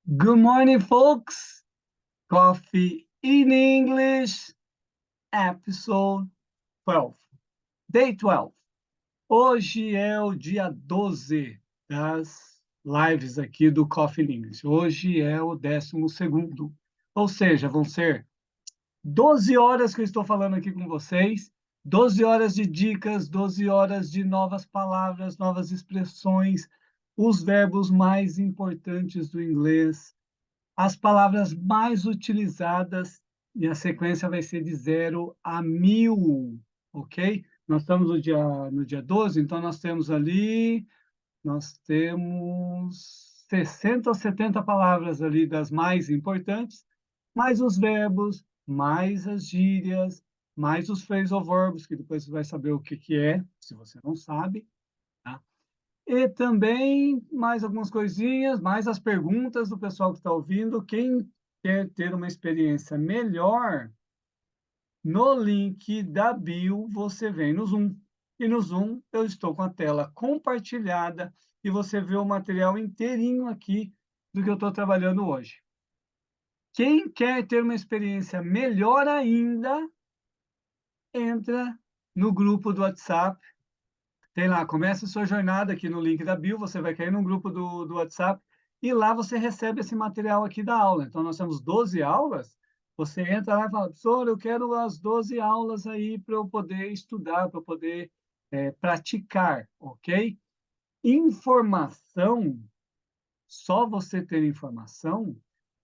Good morning, folks. Coffee in English, episode 12. Day 12. Hoje é o dia 12 das lives aqui do Coffee in English. Hoje é o 12º. Ou seja, vão ser 12 horas que eu estou falando aqui com vocês, 12 horas de dicas, 12 horas de novas palavras, novas expressões, os verbos mais importantes do inglês, as palavras mais utilizadas, e a sequência vai ser de 0 a 1000, ok? Nós estamos no dia 12, então nós temos 60 ou 70 palavras ali das mais importantes, mais os verbos, mais as gírias, mais os phrasal verbs, que depois você vai saber o que é, se você não sabe, tá? E também mais algumas coisinhas, mais as perguntas do pessoal que está ouvindo. Quem quer ter uma experiência melhor, no link da bio você vem no Zoom. E no Zoom eu estou com a tela compartilhada e você vê o material inteirinho aqui do que eu estou trabalhando hoje. Quem quer ter uma experiência melhor ainda, entra no grupo do WhatsApp. Tem lá, começa a sua jornada aqui no link da bio, você vai cair no grupo do WhatsApp e lá você recebe esse material aqui da aula. Então, nós temos 12 aulas, você entra lá e fala, professor, eu quero as 12 aulas aí para eu poder estudar, para eu poder praticar, ok? Informação, só você ter informação,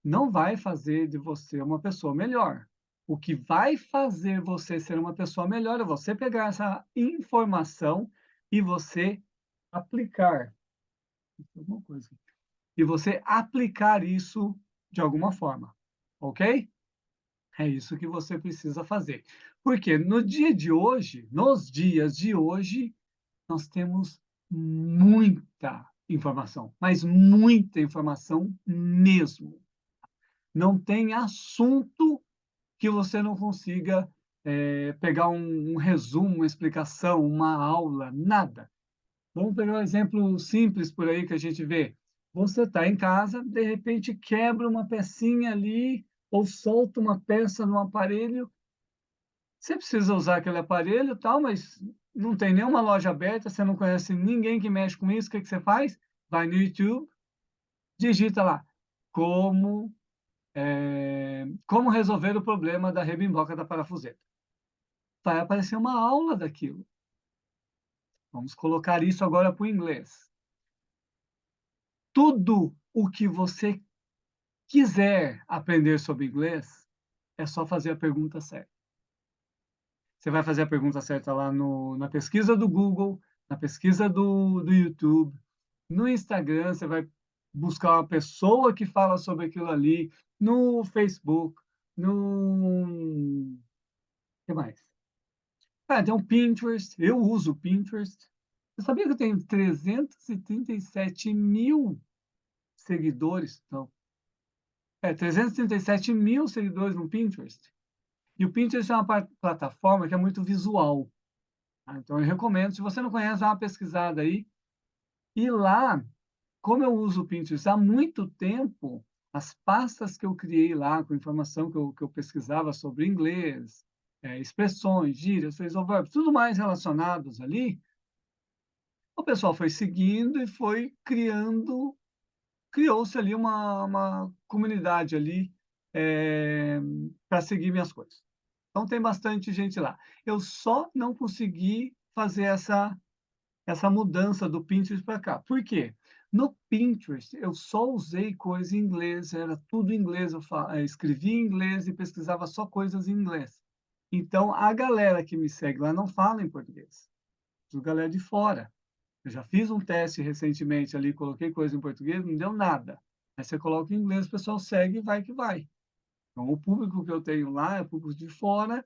não vai fazer de você uma pessoa melhor. O que vai fazer você ser uma pessoa melhor é você pegar essa informação e você aplicar. Alguma coisa. E você aplicar isso de alguma forma, ok? É isso que você precisa fazer. Porque no dia de hoje, nos dias de hoje, nós temos muita informação, mas muita informação mesmo. Não tem assunto que você não consiga pegar um resumo, uma explicação, uma aula, nada. Vamos pegar um exemplo simples por aí que a gente vê. Você está em casa, de repente quebra uma pecinha ali, ou solta uma peça no aparelho. Você precisa usar aquele aparelho, tal, mas não tem nenhuma loja aberta, você não conhece ninguém que mexe com isso. O que que você faz? Vai no YouTube, digita lá como resolver o problema da rebimboca da parafuseta. Vai aparecer uma aula daquilo. Vamos colocar isso agora para o inglês. Tudo o que você quiser aprender sobre inglês, é só fazer a pergunta certa. Você vai fazer a pergunta certa lá na pesquisa do Google, na pesquisa do YouTube, no Instagram, você vai buscar uma pessoa que fala sobre aquilo ali, no Facebook, no... O que mais? Tem um Pinterest, eu uso o Pinterest. Você sabia que eu tenho 337 mil seguidores? Então, 337 mil seguidores no Pinterest. E o Pinterest é uma plataforma que é muito visual. Tá? Então, eu recomendo, se você não conhece, dá uma pesquisada aí. E lá, como eu uso o Pinterest há muito tempo, as pastas que eu criei lá, com informação que eu pesquisava sobre inglês, expressões, gírias, phrasal verbs, tudo mais relacionados ali, o pessoal foi seguindo e foi criou-se ali uma comunidade ali para seguir minhas coisas. Então, tem bastante gente lá. Eu só não consegui fazer essa mudança do Pinterest para cá. Por quê? No Pinterest, eu só usei coisa em inglês, era tudo em inglês. Eu escrevia em inglês e pesquisava só coisas em inglês. Então, a galera que me segue lá não fala em português. A galera de fora. Eu já fiz um teste recentemente ali, coloquei coisa em português, não deu nada. Aí você coloca em inglês, o pessoal segue e vai que vai. Então, o público que eu tenho lá é público de fora,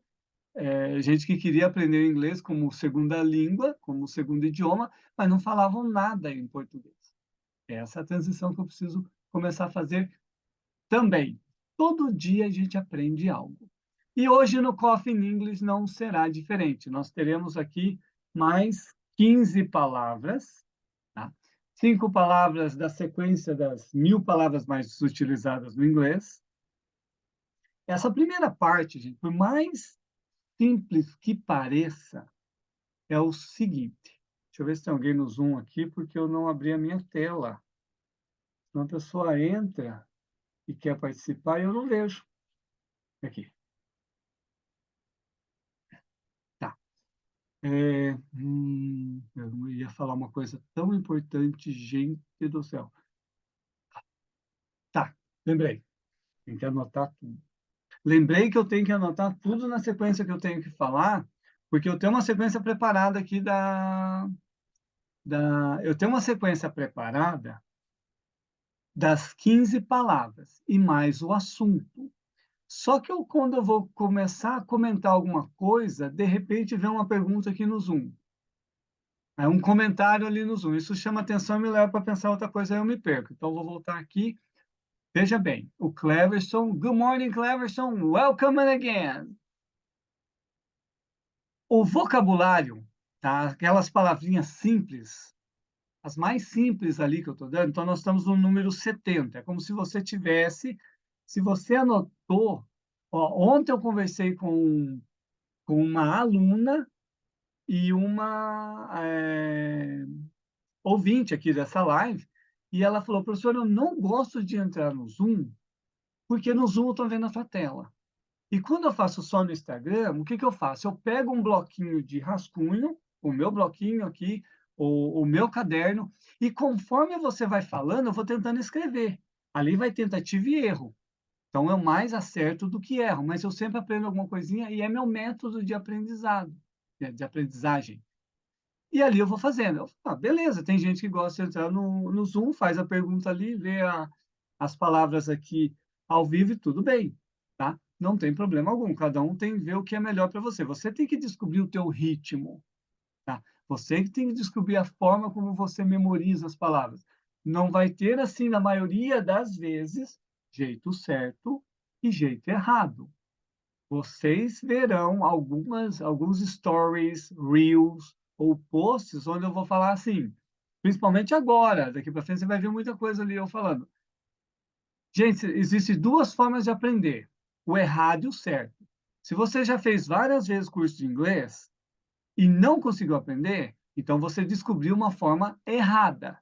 gente que queria aprender inglês como segunda língua, como segundo idioma, mas não falavam nada em português. Essa é a transição que eu preciso começar a fazer também. Todo dia a gente aprende algo. E hoje no Coffee in English não será diferente. Nós teremos aqui mais 15 palavras, tá? 5 palavras da sequência das 1000 palavras mais utilizadas no inglês. Essa primeira parte, gente, por mais simples que pareça, é o seguinte. Deixa eu ver se tem alguém no Zoom aqui, porque eu não abri a minha tela. Então, a pessoa entra e quer participar e eu não vejo. Aqui. Tá. Eu ia falar uma coisa tão importante, gente do céu. Tá, lembrei. Tem que anotar tudo. Lembrei que eu tenho que anotar tudo na sequência que eu tenho que falar, porque eu tenho uma sequência preparada aqui eu tenho uma sequência preparada das 15 palavras e mais o assunto. Só que quando eu vou começar a comentar alguma coisa, de repente vem uma pergunta aqui no Zoom. É um comentário ali no Zoom. Isso chama atenção e me leva para pensar outra coisa, aí eu me perco. Então, eu vou voltar aqui. Veja bem, o Cleverson. Good morning, Cleverson. Welcome again. O vocabulário, tá? Aquelas palavrinhas simples, as mais simples ali que eu estou dando, então nós estamos no número 70. É como se você tivesse, se você anotou, ó, ontem eu conversei com uma aluna e uma ouvinte aqui dessa live, e ela falou, professor, eu não gosto de entrar no Zoom, porque no Zoom eu estou vendo a sua tela. E quando eu faço só no Instagram, o que eu faço? Eu pego um bloquinho de rascunho, o meu bloquinho aqui, o meu caderno, e conforme você vai falando, eu vou tentando escrever. Ali vai tentativa e erro. Então, eu mais acerto do que erro, mas eu sempre aprendo alguma coisinha e é meu método de aprendizado, de aprendizagem. E ali eu vou fazendo. Beleza, tem gente que gosta de entrar no Zoom, faz a pergunta ali, vê as palavras aqui ao vivo e tudo bem, tá? Não tem problema algum, cada um tem que ver o que é melhor para você. Você tem que descobrir o teu ritmo, tá? Você que tem que descobrir a forma como você memoriza as palavras. Não vai ter, assim, na maioria das vezes, jeito certo e jeito errado. Vocês verão alguns stories, reels ou posts onde eu vou falar assim, principalmente agora, daqui para frente você vai ver muita coisa ali eu falando. Gente, existem duas formas de aprender, o errado e o certo. Se você já fez várias vezes curso de inglês e não conseguiu aprender, então você descobriu uma forma errada.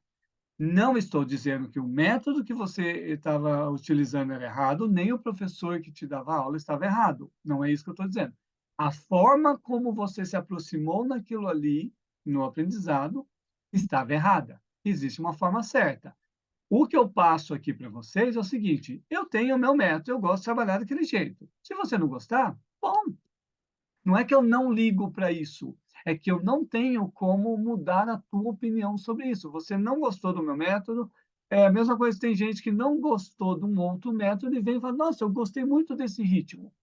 Não estou dizendo que o método que você estava utilizando era errado, nem o professor que te dava aula estava errado. Não é isso que eu estou dizendo. A forma como você se aproximou naquilo ali, no aprendizado, estava errada. Existe uma forma certa. O que eu passo aqui para vocês é o seguinte: eu tenho o meu método, eu gosto de trabalhar daquele jeito. Se você não gostar, bom, não é que eu não ligo para isso, é que eu não tenho como mudar a tua opinião sobre isso. Você não gostou do meu método, é a mesma coisa, tem gente que não gostou de um outro método e vem e fala, nossa, eu gostei muito desse ritmo.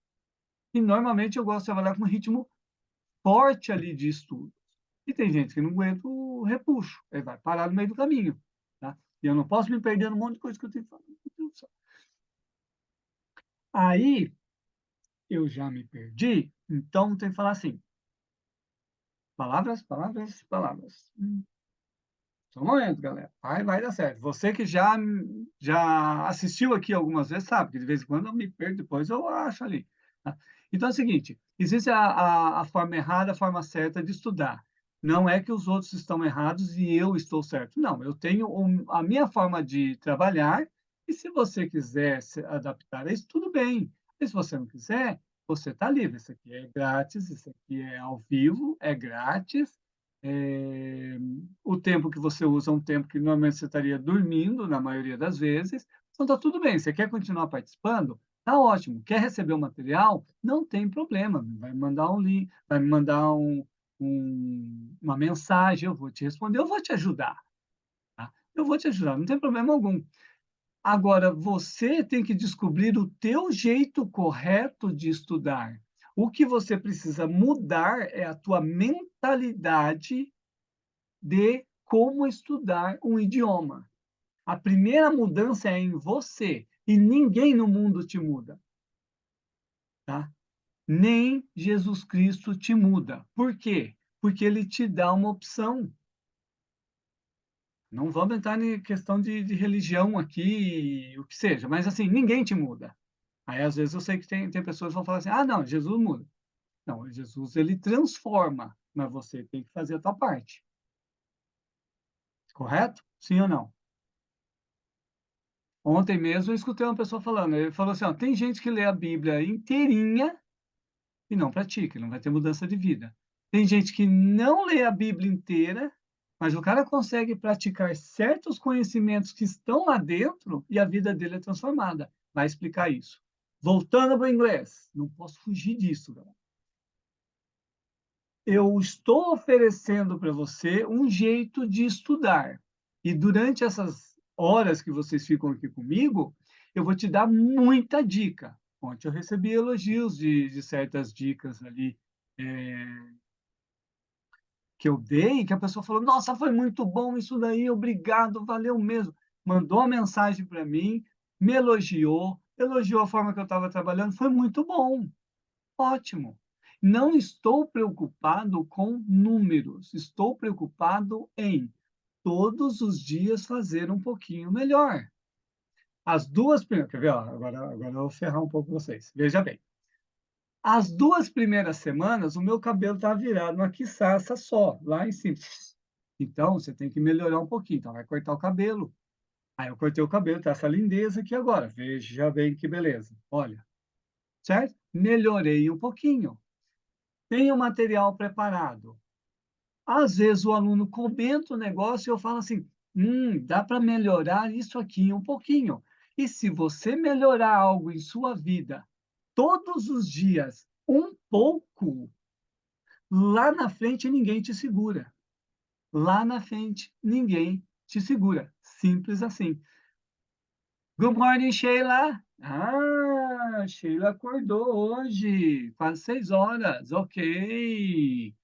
E normalmente eu gosto de trabalhar com um ritmo forte ali de estudo. E tem gente que não aguenta o repuxo, aí vai parar no meio do caminho. Tá? E eu não posso me perder num monte de coisa que eu tenho que falar. Aí eu já me perdi, então tem que falar assim, palavras, palavras, palavras. Só um momento, galera. Vai dar certo. Você que já assistiu aqui algumas vezes, sabe que de vez em quando eu me perco, depois eu acho ali. Tá? Então é o seguinte, existe a forma errada, a forma certa de estudar. Não é que os outros estão errados e eu estou certo. Não, eu tenho a minha forma de trabalhar e se você quiser se adaptar a isso, tudo bem. E se você não quiser, você está livre. Isso aqui é grátis, isso aqui é ao vivo, é grátis. É, o tempo que você usa é um tempo que normalmente você estaria dormindo, na maioria das vezes. Então, está tudo bem. Você quer continuar participando? Tá ótimo. Quer receber o material? Não tem problema. Vai me mandar um link, vai me mandar uma mensagem, eu vou te responder, eu vou te ajudar. Tá? Eu vou te ajudar, não tem problema algum. Agora, você tem que descobrir o teu jeito correto de estudar. O que você precisa mudar é a tua mentalidade de como estudar um idioma. A primeira mudança é em você e ninguém no mundo te muda, tá? Nem Jesus Cristo te muda. Por quê? Porque ele te dá uma opção. Não vamos entrar em questão de religião aqui, o que seja, mas assim, ninguém te muda. Aí, às vezes, eu sei que tem pessoas que vão falar assim: "Ah, não, Jesus muda". Não, Jesus ele transforma, mas você tem que fazer a tua parte, correto? Sim ou não? Ontem mesmo eu escutei uma pessoa falando, ele falou assim: "Ó, tem gente que lê a Bíblia inteirinha e não pratica, não vai ter mudança de vida. Tem gente que não lê a Bíblia inteira, mas o cara consegue praticar certos conhecimentos que estão lá dentro e a vida dele é transformada". Vai explicar isso. Voltando para o inglês, não posso fugir disso, galera. Eu estou oferecendo para você um jeito de estudar. E durante essas horas que vocês ficam aqui comigo, eu vou te dar muita dica. Ontem eu recebi elogios de certas dicas ali, que eu dei, que a pessoa falou: "Nossa, foi muito bom isso daí, obrigado, valeu mesmo". Mandou uma mensagem para mim, me elogiou, elogiou a forma que eu estava trabalhando, foi muito bom. Ótimo. Não estou preocupado com números, estou preocupado em todos os dias fazer um pouquinho melhor. As 2 primeiras quer ver, ó, agora eu vou ferrar um pouco vocês. Veja bem, as 2 primeiras semanas o meu cabelo estava virado uma quiçaça só, lá em cima. Então você tem que melhorar um pouquinho, então vai cortar o cabelo. Aí eu cortei o cabelo, tá essa lindeza aqui agora, veja bem que beleza. Olha, certo? Melhorei um pouquinho. Tenho material preparado. Às vezes o aluno comenta o negócio e eu falo assim: dá para melhorar isso aqui um pouquinho". E se você melhorar algo em sua vida todos os dias, um pouco, lá na frente ninguém te segura. Lá na frente ninguém te segura. Simples assim. Good morning, Sheila. Ah, Sheila acordou hoje, quase 6 horas. Ok.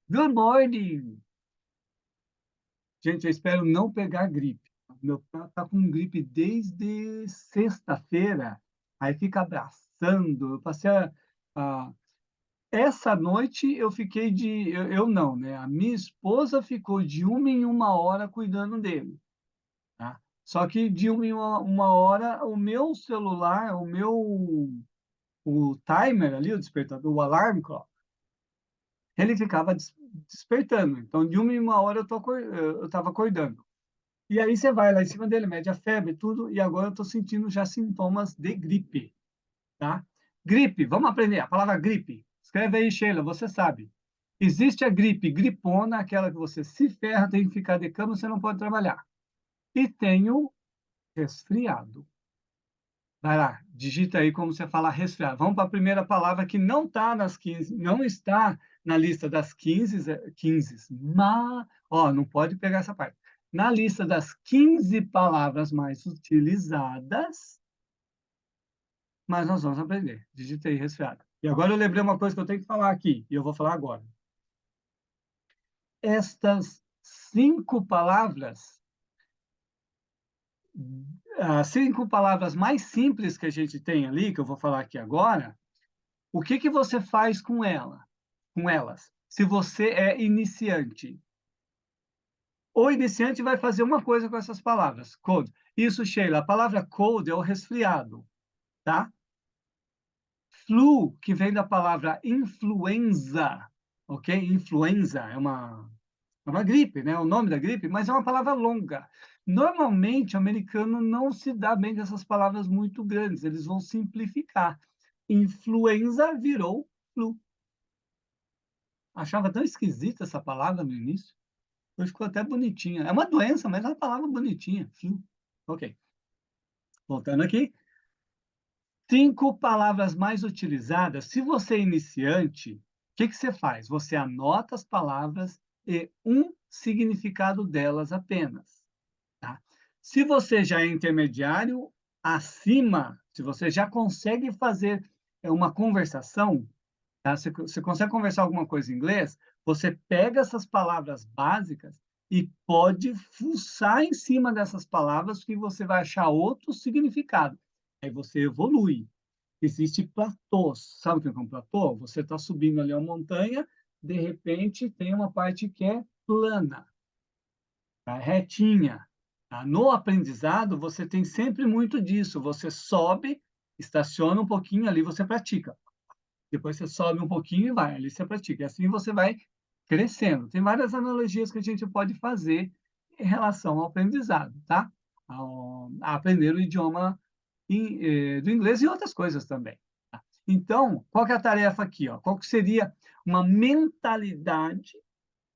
Good morning. Gente, eu espero não pegar gripe. Meu pai tá com gripe desde sexta-feira, aí fica abraçando. Eu passei a essa noite eu fiquei eu não, né, a minha esposa ficou de uma em uma hora cuidando dele, tá. Só que de uma em uma hora o meu celular, o timer ali, o despertador, o alarm clock, ele ficava despertando. Então de uma em uma hora eu estava acordando. E aí você vai lá em cima dele, mede a febre e tudo, e agora eu estou sentindo já sintomas de gripe, tá? Gripe, vamos aprender a palavra gripe. Escreve aí, Sheila, você sabe. Existe a gripe gripona, aquela que você se ferra, tem que ficar de cama, você não pode trabalhar. E tem o resfriado. Vai lá, digita aí como você fala resfriado. Vamos para a primeira palavra que não está nas 15, não está na lista das 15, 15, mas, ó, não pode pegar essa parte. Na lista das 15 palavras mais utilizadas, mas nós vamos aprender. Digita aí resfriado. E agora eu lembrei uma coisa que eu tenho que falar aqui, e eu vou falar agora. Estas 5 palavras, as 5 palavras mais simples que a gente tem ali, que eu vou falar aqui agora, o que que você faz com elas? Se você é iniciante. O iniciante vai fazer uma coisa com essas palavras, cold. Isso, Sheila, a palavra cold é o resfriado, tá? Flu, que vem da palavra influenza, ok? Influenza é uma gripe, né? O nome da gripe, mas é uma palavra longa. Normalmente, o americano não se dá bem com essas palavras muito grandes, eles vão simplificar. Influenza virou flu. Achava tão esquisita essa palavra no início. Hoje ficou até bonitinha. É uma doença, mas é uma palavra bonitinha. Flu. Ok. Voltando aqui. 5 palavras mais utilizadas. Se você é iniciante, o que que você faz? Você anota as palavras e um significado delas apenas, tá? Se você já é intermediário, acima, se você já consegue fazer uma conversação, tá? Você consegue conversar alguma coisa em inglês, você pega essas palavras básicas e pode fuçar em cima dessas palavras que você vai achar outro significado. Aí você evolui. Existe platôs. Sabe o que é um platô? Você está subindo ali uma montanha, de repente tem uma parte que é plana. tá? Retinha. Tá? No aprendizado, você tem sempre muito disso. Você sobe, estaciona um pouquinho ali, você pratica. Depois você sobe um pouquinho e vai, ali você pratica. E assim você vai crescendo. Tem várias analogias que a gente pode fazer em relação ao aprendizado, tá? A aprender o idioma do inglês e outras coisas também. Tá? Então, qual que é a tarefa aqui? Ó? Qual que seria uma mentalidade,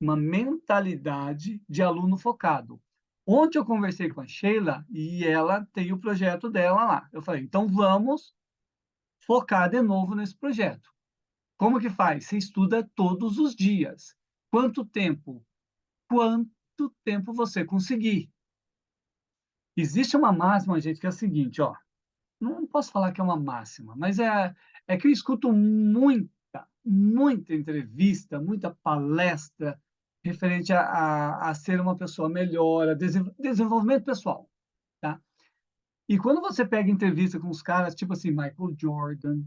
uma mentalidade de aluno focado? Ontem eu conversei com a Sheila e ela tem o projeto dela lá. Eu falei, então vamos focar de novo nesse projeto. Como que faz? Você estuda todos os dias. Quanto tempo? Quanto tempo você conseguir. Existe uma máxima, gente, que é a seguinte, ó. Não posso falar que é uma máxima, mas é que eu escuto muita entrevista, muita palestra referente a ser uma pessoa melhor, a desenvolvimento pessoal, tá? E quando você pega entrevista com os caras, tipo assim, Michael Jordan,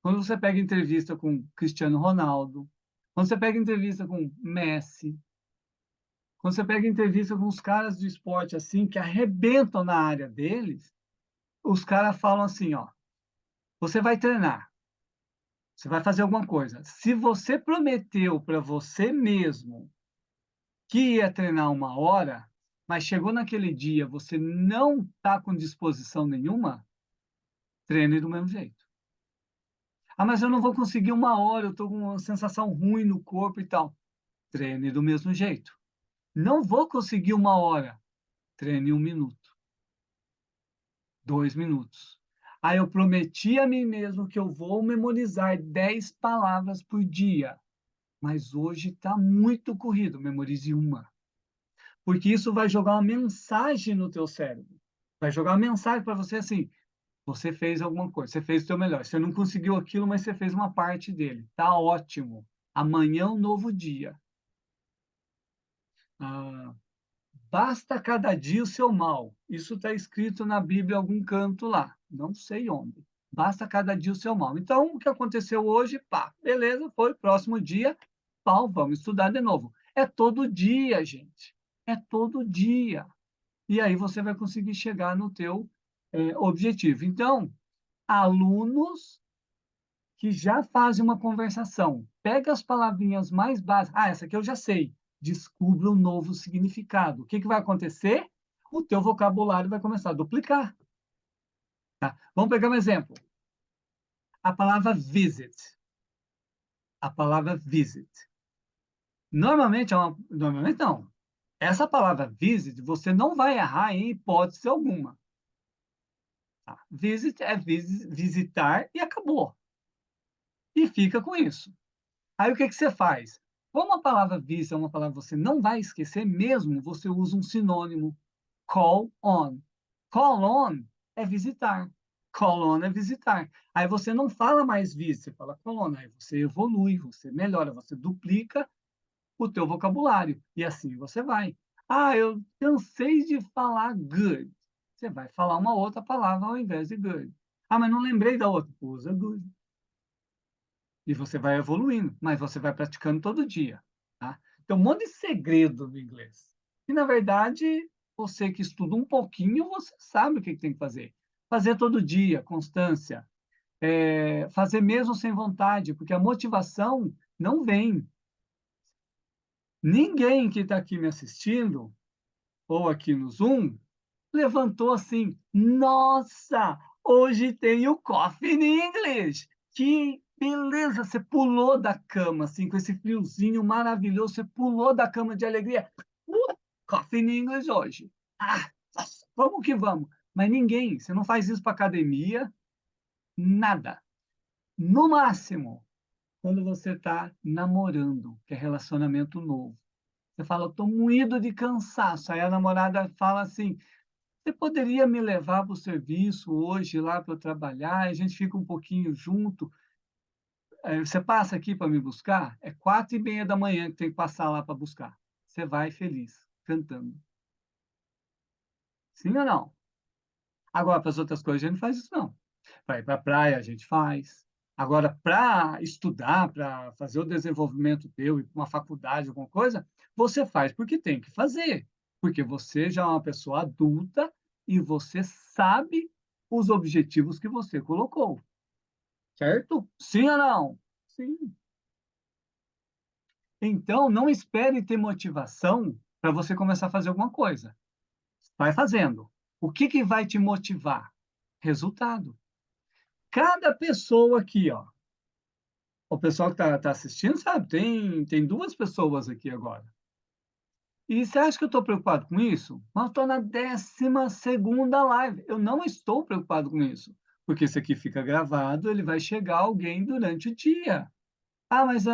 quando você pega entrevista com Cristiano Ronaldo, quando você pega entrevista com Messi, quando você pega entrevista com os caras do esporte assim, que arrebentam na área deles, os caras falam assim, ó, você vai treinar, você vai fazer alguma coisa. Se você prometeu para você mesmo que ia treinar 1 hora, mas chegou naquele dia, você não está com disposição nenhuma, treine do mesmo jeito. Ah, mas eu não vou conseguir 1 hora, eu estou com uma sensação ruim no corpo e tal. Treine do mesmo jeito. Não vou conseguir 1 hora. Treine 1 minuto, 2 minutos. Aí eu prometi a mim mesmo que eu vou memorizar 10 palavras por dia. Mas hoje está muito corrido, memorize uma. Porque isso vai jogar uma mensagem no teu cérebro. Vai jogar uma mensagem para você assim, você fez alguma coisa, você fez o teu melhor. Você não conseguiu aquilo, mas você fez uma parte dele. Tá ótimo. Amanhã é um novo dia. Ah, basta cada dia o seu mal. Isso está escrito na Bíblia em algum canto lá. Não sei onde. Basta cada dia o seu mal. Então, o que aconteceu hoje, pá, beleza, foi. Próximo dia, pau, vamos estudar de novo. É todo dia, gente. É todo dia. E aí você vai conseguir chegar no teu objetivo. Então, alunos que já fazem uma conversação. Pega as palavrinhas mais básicas. Ah, essa aqui eu já sei. Descubra um novo significado. O que, que vai acontecer? O teu vocabulário vai começar a duplicar. Tá? Vamos pegar um exemplo. A palavra visit. A palavra visit. Normalmente, normalmente não. Essa palavra visit, você não vai errar em hipótese alguma. Tá? Visit é visitar e acabou. E fica com isso. Aí o que, que você faz? Como a palavra visa é uma palavra que você não vai esquecer mesmo, você usa um sinônimo. Call on. Call on é visitar. Call on é visitar. Aí você não fala mais visit, você fala call on. Aí você evolui, você melhora, você duplica o teu vocabulário. E assim você vai. Ah, eu cansei de falar good. Você vai falar uma outra palavra ao invés de good. Ah, mas não lembrei da outra. Usa good. E você vai evoluindo, mas você vai praticando todo dia, tá? Tem um monte de segredo no inglês. E, na verdade, você que estuda um pouquinho, você sabe o que tem que fazer. Fazer todo dia, constância. Fazer mesmo sem vontade, porque a motivação não vem. Ninguém que está aqui me assistindo, ou aqui no Zoom, levantou assim, nossa, hoje tem o Coffee in English. Que beleza, você pulou da cama, assim, com esse friozinho maravilhoso, você pulou da cama de alegria. Coffee in English hoje. Ah, nossa, vamos que vamos. Mas ninguém, você não faz isso para academia, nada. No máximo, quando você está namorando, que é relacionamento novo. Você fala, estou moído de cansaço. Aí a namorada fala assim, você poderia me levar para o serviço hoje, lá para eu trabalhar, a gente fica um pouquinho junto. Você passa aqui para me buscar? É 4h30 da manhã que tem que passar lá para buscar. Você vai feliz, cantando. Sim ou não? Agora, para as outras coisas, a gente não faz isso, não. Para ir para a praia, a gente faz. Agora, para estudar, para fazer o desenvolvimento teu, ir para uma faculdade, alguma coisa, você faz porque tem que fazer. Porque você já é uma pessoa adulta e você sabe os objetivos que você colocou, certo? Sim ou não? Sim. Então, não espere ter motivação para você começar a fazer alguma coisa. Vai fazendo. O que que vai te motivar? Resultado. Cada pessoa aqui, ó, o pessoal que tá assistindo sabe, tem 2 pessoas aqui agora. E você acha que eu estou preocupado com isso? Mas eu estou na 12ª live. Eu não estou preocupado com isso, porque isso aqui fica gravado, ele vai chegar alguém durante o dia. Ah, mas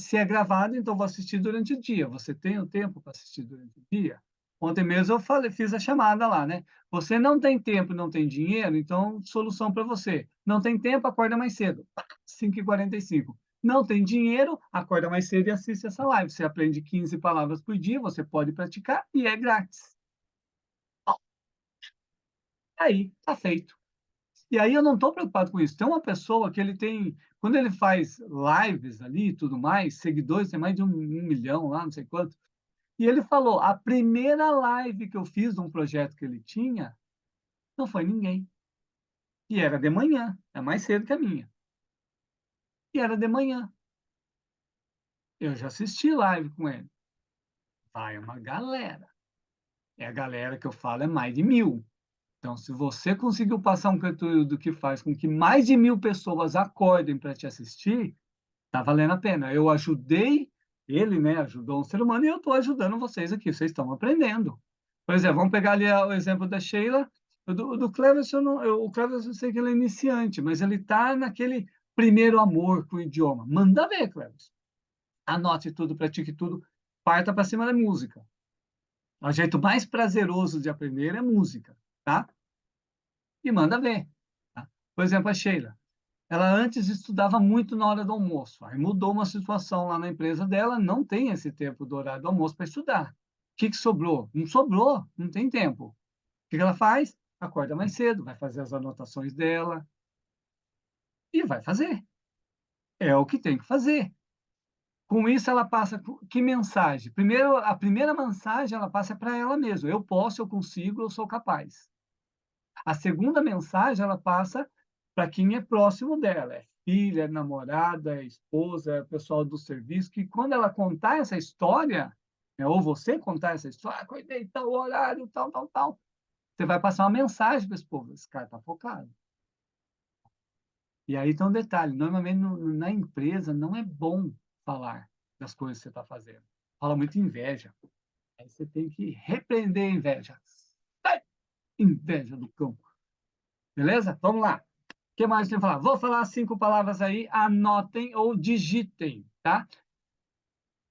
se é gravado, então vou assistir durante o dia. Você tem o tempo para assistir durante o dia? Ontem mesmo eu falei, fiz a chamada lá, né? Você não tem tempo, não tem dinheiro, então solução para você. Não tem tempo, acorda mais cedo. 5h45. Não tem dinheiro, acorda mais cedo e assiste essa live. Você aprende 15 palavras por dia, você pode praticar e é grátis. Aí, tá feito. E aí eu não estou preocupado com isso. Tem uma pessoa que ele tem, quando ele faz lives ali e tudo mais, seguidores, tem mais de 1 milhão lá, não sei quanto. E ele falou: a primeira live que eu fiz de um projeto que ele tinha, não foi ninguém. E era de manhã, é mais cedo que a minha. E era de manhã. Eu já assisti live com ele. Vai uma galera. É a galera que eu falo, é mais de 1.000. Então, se você conseguiu passar um conteúdo que faz com que mais de 1.000 pessoas acordem para te assistir, tá valendo a pena. Eu ajudei ele, né? Ajudou um ser humano e eu estou ajudando vocês aqui. Vocês estão aprendendo. Por exemplo, vamos pegar ali o exemplo da Sheila. O do Cleverson, o Cleverson eu sei que ele é iniciante, mas ele está naquele primeiro amor com o idioma. Manda ver, Cleverson. Anote tudo, pratique tudo, parta para cima da música. O jeito mais prazeroso de aprender é música, tá? E manda ver. Tá? Por exemplo, a Sheila. Ela antes estudava muito na hora do almoço. Aí mudou uma situação lá na empresa dela, não tem esse tempo do horário do almoço para estudar. O que que sobrou? Não sobrou, não tem tempo. O que que ela faz? Acorda mais cedo, vai fazer as anotações dela e vai fazer. É o que tem que fazer. Com isso, ela passa que mensagem? Primeiro, a primeira mensagem ela passa para ela mesma. Eu posso, eu consigo, eu sou capaz. A segunda mensagem ela passa para quem é próximo dela, é filha, é namorada, é esposa, é pessoal do serviço, que quando ela contar essa história, né, ou você contar essa história, acordei tal horário, tal, tal, tal, você vai passar uma mensagem para esse povo, esse cara está focado. E aí tem um detalhe, normalmente na empresa não é bom falar das coisas que você está fazendo. Fala muito inveja. Aí você tem que repreender a inveja. Sai, inveja do cão. Beleza? Vamos lá. O que mais tem que falar? Vou falar 5 palavras aí, anotem ou digitem, tá?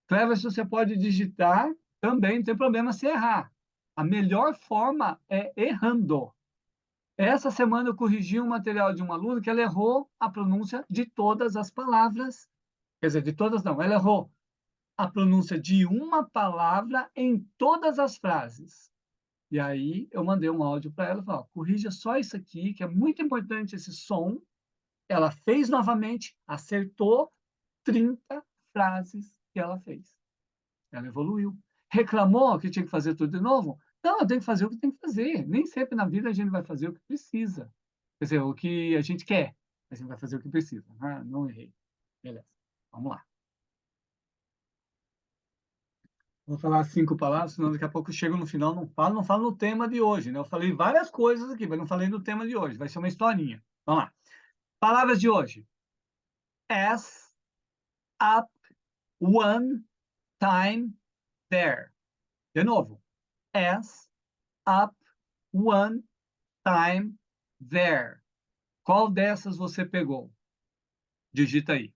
Cleverson, você pode digitar também, não tem problema se errar. A melhor forma é errando. Essa semana eu corrigi um material de uma aluna que ela errou a pronúncia de todas as palavras. Quer dizer, de todas não, ela errou a pronúncia de uma palavra em todas as frases. E aí eu mandei um áudio para ela e falei, corrija só isso aqui, que é muito importante esse som. Ela fez novamente, acertou 30 frases que ela fez. Ela evoluiu. Reclamou que tinha que fazer tudo de novo? Não, eu tenho que fazer o que tem que fazer. Nem sempre na vida a gente vai fazer o que precisa. Quer dizer, o que a gente quer. A gente vai fazer o que precisa. Ah, não errei. Beleza. Vamos lá. Vou falar 5 palavras, senão daqui a pouco eu chego no final, não falo no tema de hoje, né? Eu falei várias coisas aqui, mas não falei no tema de hoje. Vai ser uma historinha. Vamos lá. Palavras de hoje. As, up, one, time, there. De novo. As, up, one, time, there. Qual dessas você pegou? Digita aí.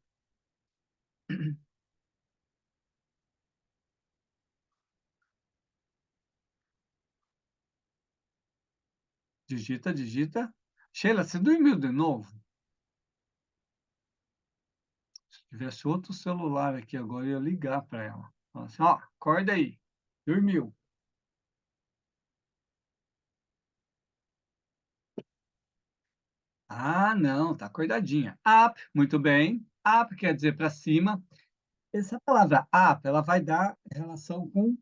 Digita, digita. Sheila, você dormiu de novo? Se tivesse outro celular aqui agora, eu ia ligar para ela. Falar assim, ó, acorda aí. Dormiu. Ah, não, tá acordadinha. Up, muito bem. Up quer dizer para cima. Essa palavra up, ela vai dar relação com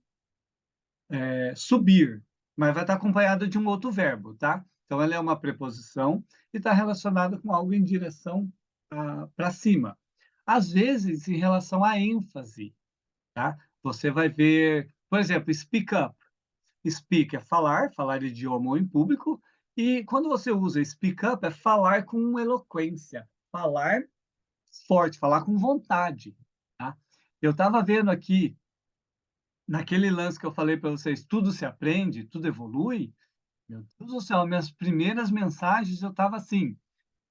subir, mas vai estar acompanhada de um outro verbo, tá? Então, ela é uma preposição e está relacionada com algo em direção para cima. Às vezes, em relação à ênfase, tá? Você vai ver, por exemplo, speak up. Speak é falar, falar idioma ou em público, e quando você usa speak up é falar com eloquência, falar forte, falar com vontade, tá? Eu estava vendo aqui, naquele lance que eu falei para vocês, tudo se aprende, tudo evolui. Meu Deus do céu, minhas primeiras mensagens eu estava assim: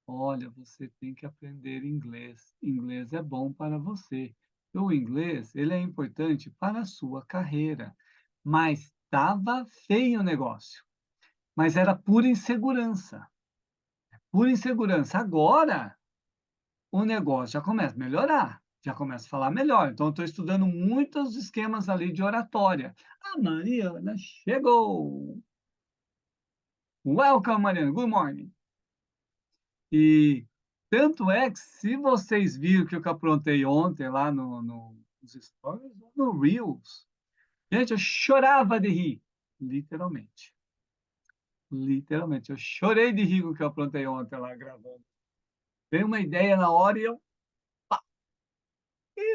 olha, você tem que aprender inglês. Inglês é bom para você. O inglês, ele é importante para a sua carreira. Mas estava feio o negócio. Mas era pura insegurança. Pura insegurança. Agora, o negócio já começa a melhorar. Já começa a falar melhor. Então, eu estou estudando muitos esquemas ali de oratória. A Mariana chegou. Welcome, Mariana. Good morning. E tanto é que, se vocês viram que eu aprontei ontem lá nos stories, no Reels, gente, eu chorava de rir. Literalmente. Literalmente. Eu chorei de rir com o que eu aprontei ontem lá gravando. Veio uma ideia na hora e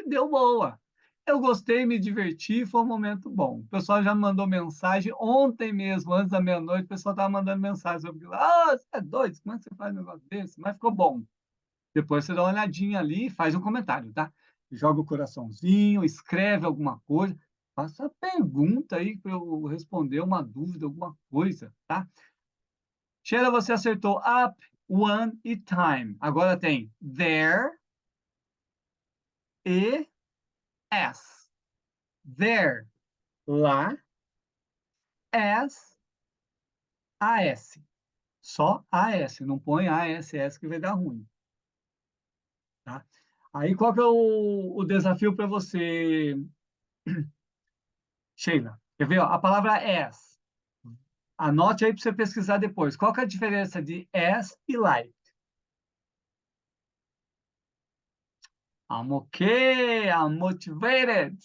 deu boa. Eu gostei, me diverti, foi um momento bom. O pessoal já me mandou mensagem ontem mesmo, antes da meia-noite, o pessoal estava mandando mensagem sobre aquilo. Ah, você é doido? Como é que você faz um negócio desse? Mas ficou bom. Depois você dá uma olhadinha ali e faz um comentário, tá? Joga o coraçãozinho, escreve alguma coisa, faça pergunta aí para eu responder uma dúvida, alguma coisa, tá? Sheila, você acertou up, one e time. Agora tem there e as. There, lá, as, as. Só as, não põe ass que vai dar ruim, tá? Aí qual que é o desafio para você, Sheila? Quer ver? Ó, a palavra as. Anote aí para você pesquisar depois. Qual que é a diferença de as e like? I'm okay, I'm motivated.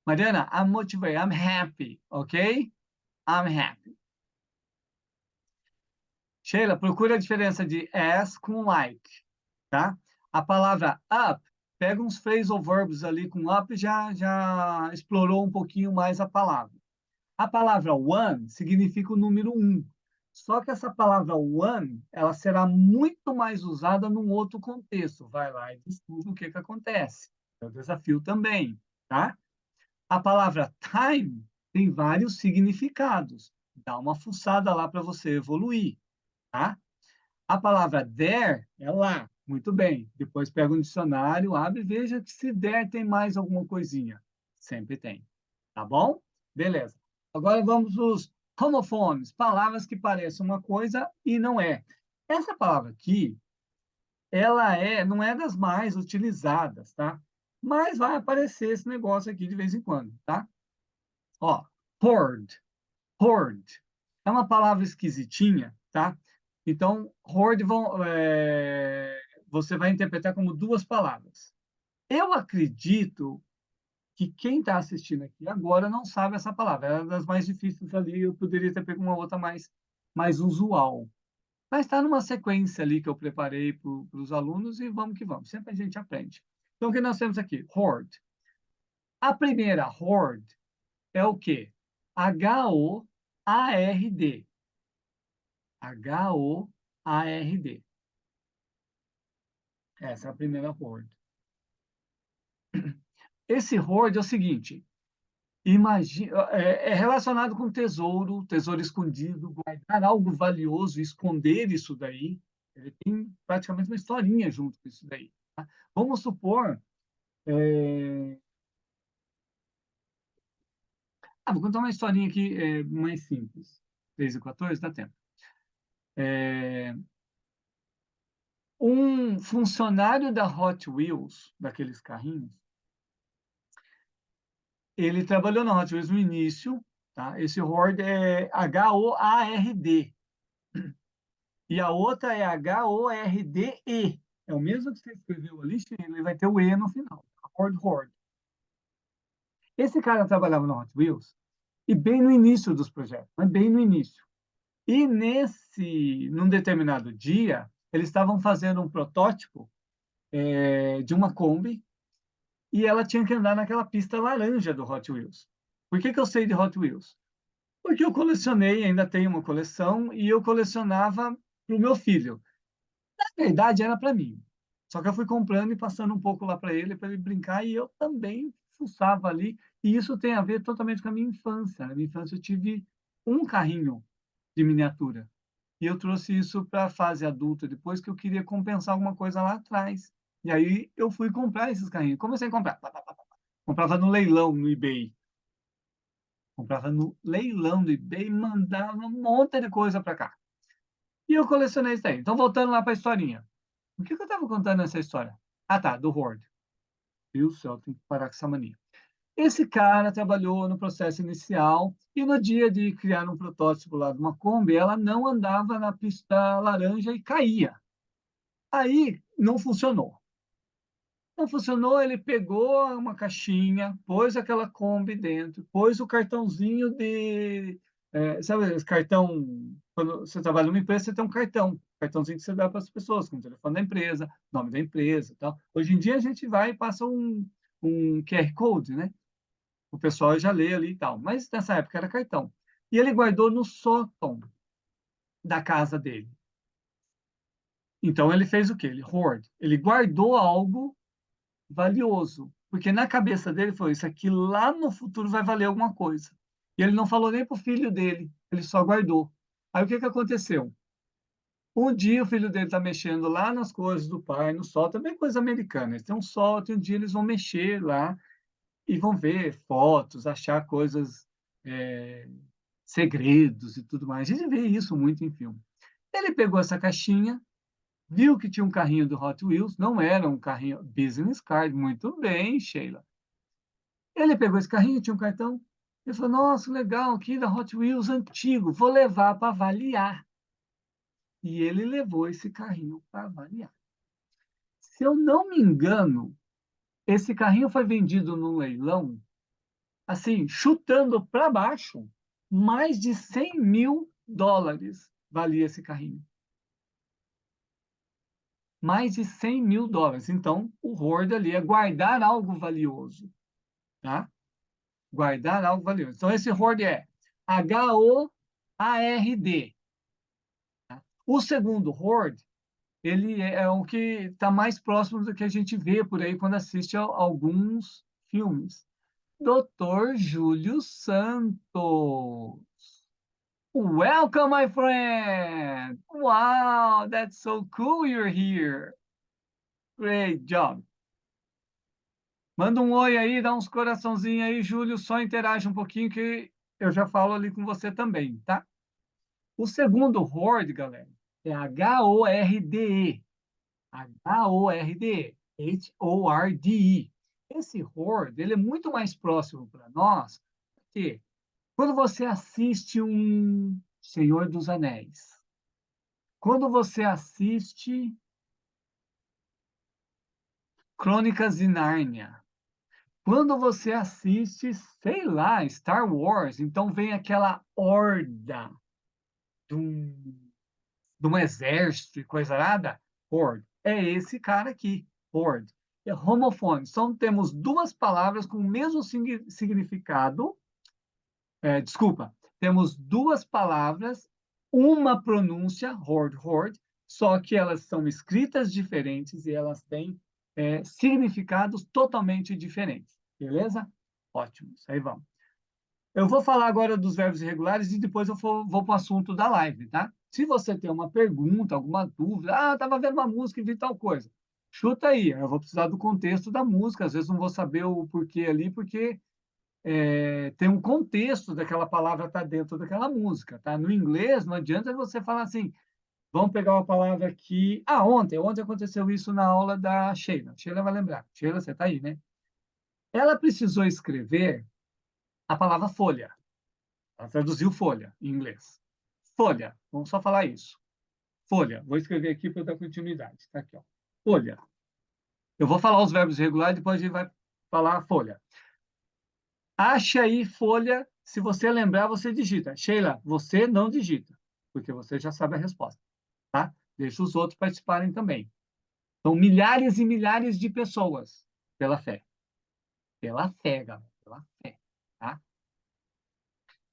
Mariana, I'm motivated, I'm happy, ok? I'm happy. Sheila, procura a diferença de as com like, tá? A palavra up, pega uns phrasal verbs ali com up e já explorou um pouquinho mais a palavra. A palavra one significa o número um. Só que essa palavra one, ela será muito mais usada num outro contexto. Vai lá e descobre o que acontece. É o desafio também, tá? A palavra time tem vários significados. Dá uma fuçada lá para você evoluir, tá? A palavra there é lá. Muito bem. Depois pega um dicionário, abre e veja que se there tem mais alguma coisinha. Sempre tem. Tá bom? Beleza. Agora vamos os homophones, palavras que parecem uma coisa e não é. Essa palavra aqui, não é das mais utilizadas, tá? Mas vai aparecer esse negócio aqui de vez em quando, tá? Ó, hoard, hoard. É uma palavra esquisitinha, tá? Então, hoard você vai interpretar como duas palavras. Eu acredito que quem está assistindo aqui agora não sabe essa palavra. É uma das mais difíceis ali, eu poderia ter pego uma outra mais usual. Mas está numa sequência ali que eu preparei para os alunos e vamos que vamos. Sempre a gente aprende. Então, o que nós temos aqui? Hoard. A primeira, hoard, é o quê? Hoard. Hoard. Essa é a primeira hoard. Esse hoard é o seguinte: imagina, é relacionado com tesouro, tesouro escondido, guardar algo valioso, esconder isso daí. Ele tem praticamente uma historinha junto com isso daí. Tá? Vamos supor. Vou contar uma historinha aqui mais simples. 3 e 14, dá tempo. Um funcionário da Hot Wheels, daqueles carrinhos, ele trabalhou na Hot Wheels no início, tá? Esse Hord é Hoard. E a outra é Horde. É o mesmo que você escreveu ali, ele vai ter o E no final. Horde. Esse cara trabalhava no Hot Wheels e bem no início dos projetos, mas bem no início. E num determinado dia, eles estavam fazendo um protótipo de uma Kombi e ela tinha que andar naquela pista laranja do Hot Wheels. Por que eu sei de Hot Wheels? Porque eu colecionei, ainda tenho uma coleção, e eu colecionava para o meu filho. Na verdade, era para mim. Só que eu fui comprando e passando um pouco lá para ele brincar, e eu também fuçava ali. E isso tem a ver totalmente com a minha infância. Na minha infância, eu tive um carrinho de miniatura. E eu trouxe isso para a fase adulta, depois que eu queria compensar alguma coisa lá atrás. E aí eu fui comprar esses carrinhos. Comecei a comprar. Pá, pá, pá, pá. Comprava no leilão, no eBay. Comprava no leilão do eBay e mandava um monte de coisa para cá. E eu colecionei isso aí. Então, voltando lá para a historinha. O que eu estava contando nessa história? Ah, tá, do Horde. Viu, céu, tem que parar com essa mania. Esse cara trabalhou no processo inicial e no dia de criar um protótipo lá de uma Kombi, ela não andava na pista laranja e caía. Aí não funcionou. Não funcionou, ele pegou uma caixinha, pôs aquela Kombi dentro, pôs o cartãozinho sabe, esse cartão, quando você trabalha numa empresa, você tem um cartãozinho que você dá para as pessoas, com o telefone da empresa, nome da empresa e tal. Hoje em dia a gente vai e passa um QR Code, né? O pessoal já lê ali e tal. Mas nessa época era cartão. E ele guardou no sótão da casa dele. Então ele fez o quê? Ele hoard. Ele guardou algo valioso, porque na cabeça dele foi isso aqui lá no futuro vai valer alguma coisa. E ele não falou nem para o filho dele, ele só guardou. Aí o que aconteceu? Um dia o filho dele está mexendo lá nas coisas do pai, no sótão, também coisa americana. Eles têm um sótão, e um dia eles vão mexer lá e vão ver fotos, achar coisas, é, segredos e tudo mais. A gente vê isso muito em filme. Ele pegou essa caixinha, viu que tinha um carrinho do Hot Wheels, não era um carrinho business card, muito bem, Sheila. Ele pegou esse carrinho, tinha um cartão, ele falou, nossa, legal, aqui da Hot Wheels antigo, vou levar para avaliar. E ele levou esse carrinho para avaliar. Se eu não me engano, esse carrinho foi vendido num leilão, assim, chutando para baixo, mais de US$ 100.000 valia esse carrinho. Mais de US$ 100.000. Então, o hoard ali é guardar algo valioso, tá? Guardar algo valioso. Então, esse hoard é Hoard. Tá? O segundo hoard, ele é o que está mais próximo do que a gente vê por aí quando assiste a alguns filmes. Doutor Júlio Santos. Welcome, my friend. Wow, that's so cool you're here. Great job. Manda um oi aí, dá uns coraçãozinhos aí, Júlio, só interage um pouquinho que eu já falo ali com você também, tá? O segundo Horde, galera, é Horde. Horde. Horde. Esse Horde, ele é muito mais próximo para nós, porque quando você assiste um Senhor dos Anéis, quando você assiste Crônicas de Nárnia, quando você assiste, sei lá, Star Wars, então vem aquela horda de um exército e coisa nada, Horde. É esse cara aqui, Horde. É homofone. Temos duas palavras com o mesmo significado. Desculpa, temos duas palavras, uma pronúncia, Horde, só que elas são escritas diferentes e elas têm significados totalmente diferentes. Beleza? Ótimo, isso aí vamos. Eu vou falar agora dos verbos irregulares e depois eu vou para o assunto da live, tá? Se você tem uma pergunta, alguma dúvida, estava vendo uma música e vi tal coisa, chuta aí, eu vou precisar do contexto da música, às vezes não vou saber o porquê ali, porque tem um contexto daquela palavra estar dentro daquela música, tá? No inglês, não adianta você falar assim, vamos pegar uma palavra aqui. Ontem aconteceu isso na aula da Sheila. Sheila vai lembrar. Sheila, você está aí, né? Ela precisou escrever a palavra folha. Ela traduziu folha em inglês. Folha, vamos só falar isso. Folha, vou escrever aqui para dar continuidade. Está aqui, ó. Folha. Eu vou falar os verbos regulares, depois a gente vai falar folha. Ache aí folha Se você lembrar, você digita. Sheila, você não digita, porque você já sabe a resposta, tá? Deixa os outros participarem também. São milhares e milhares de pessoas pela fé. Pela fé, galera, pela fé, tá?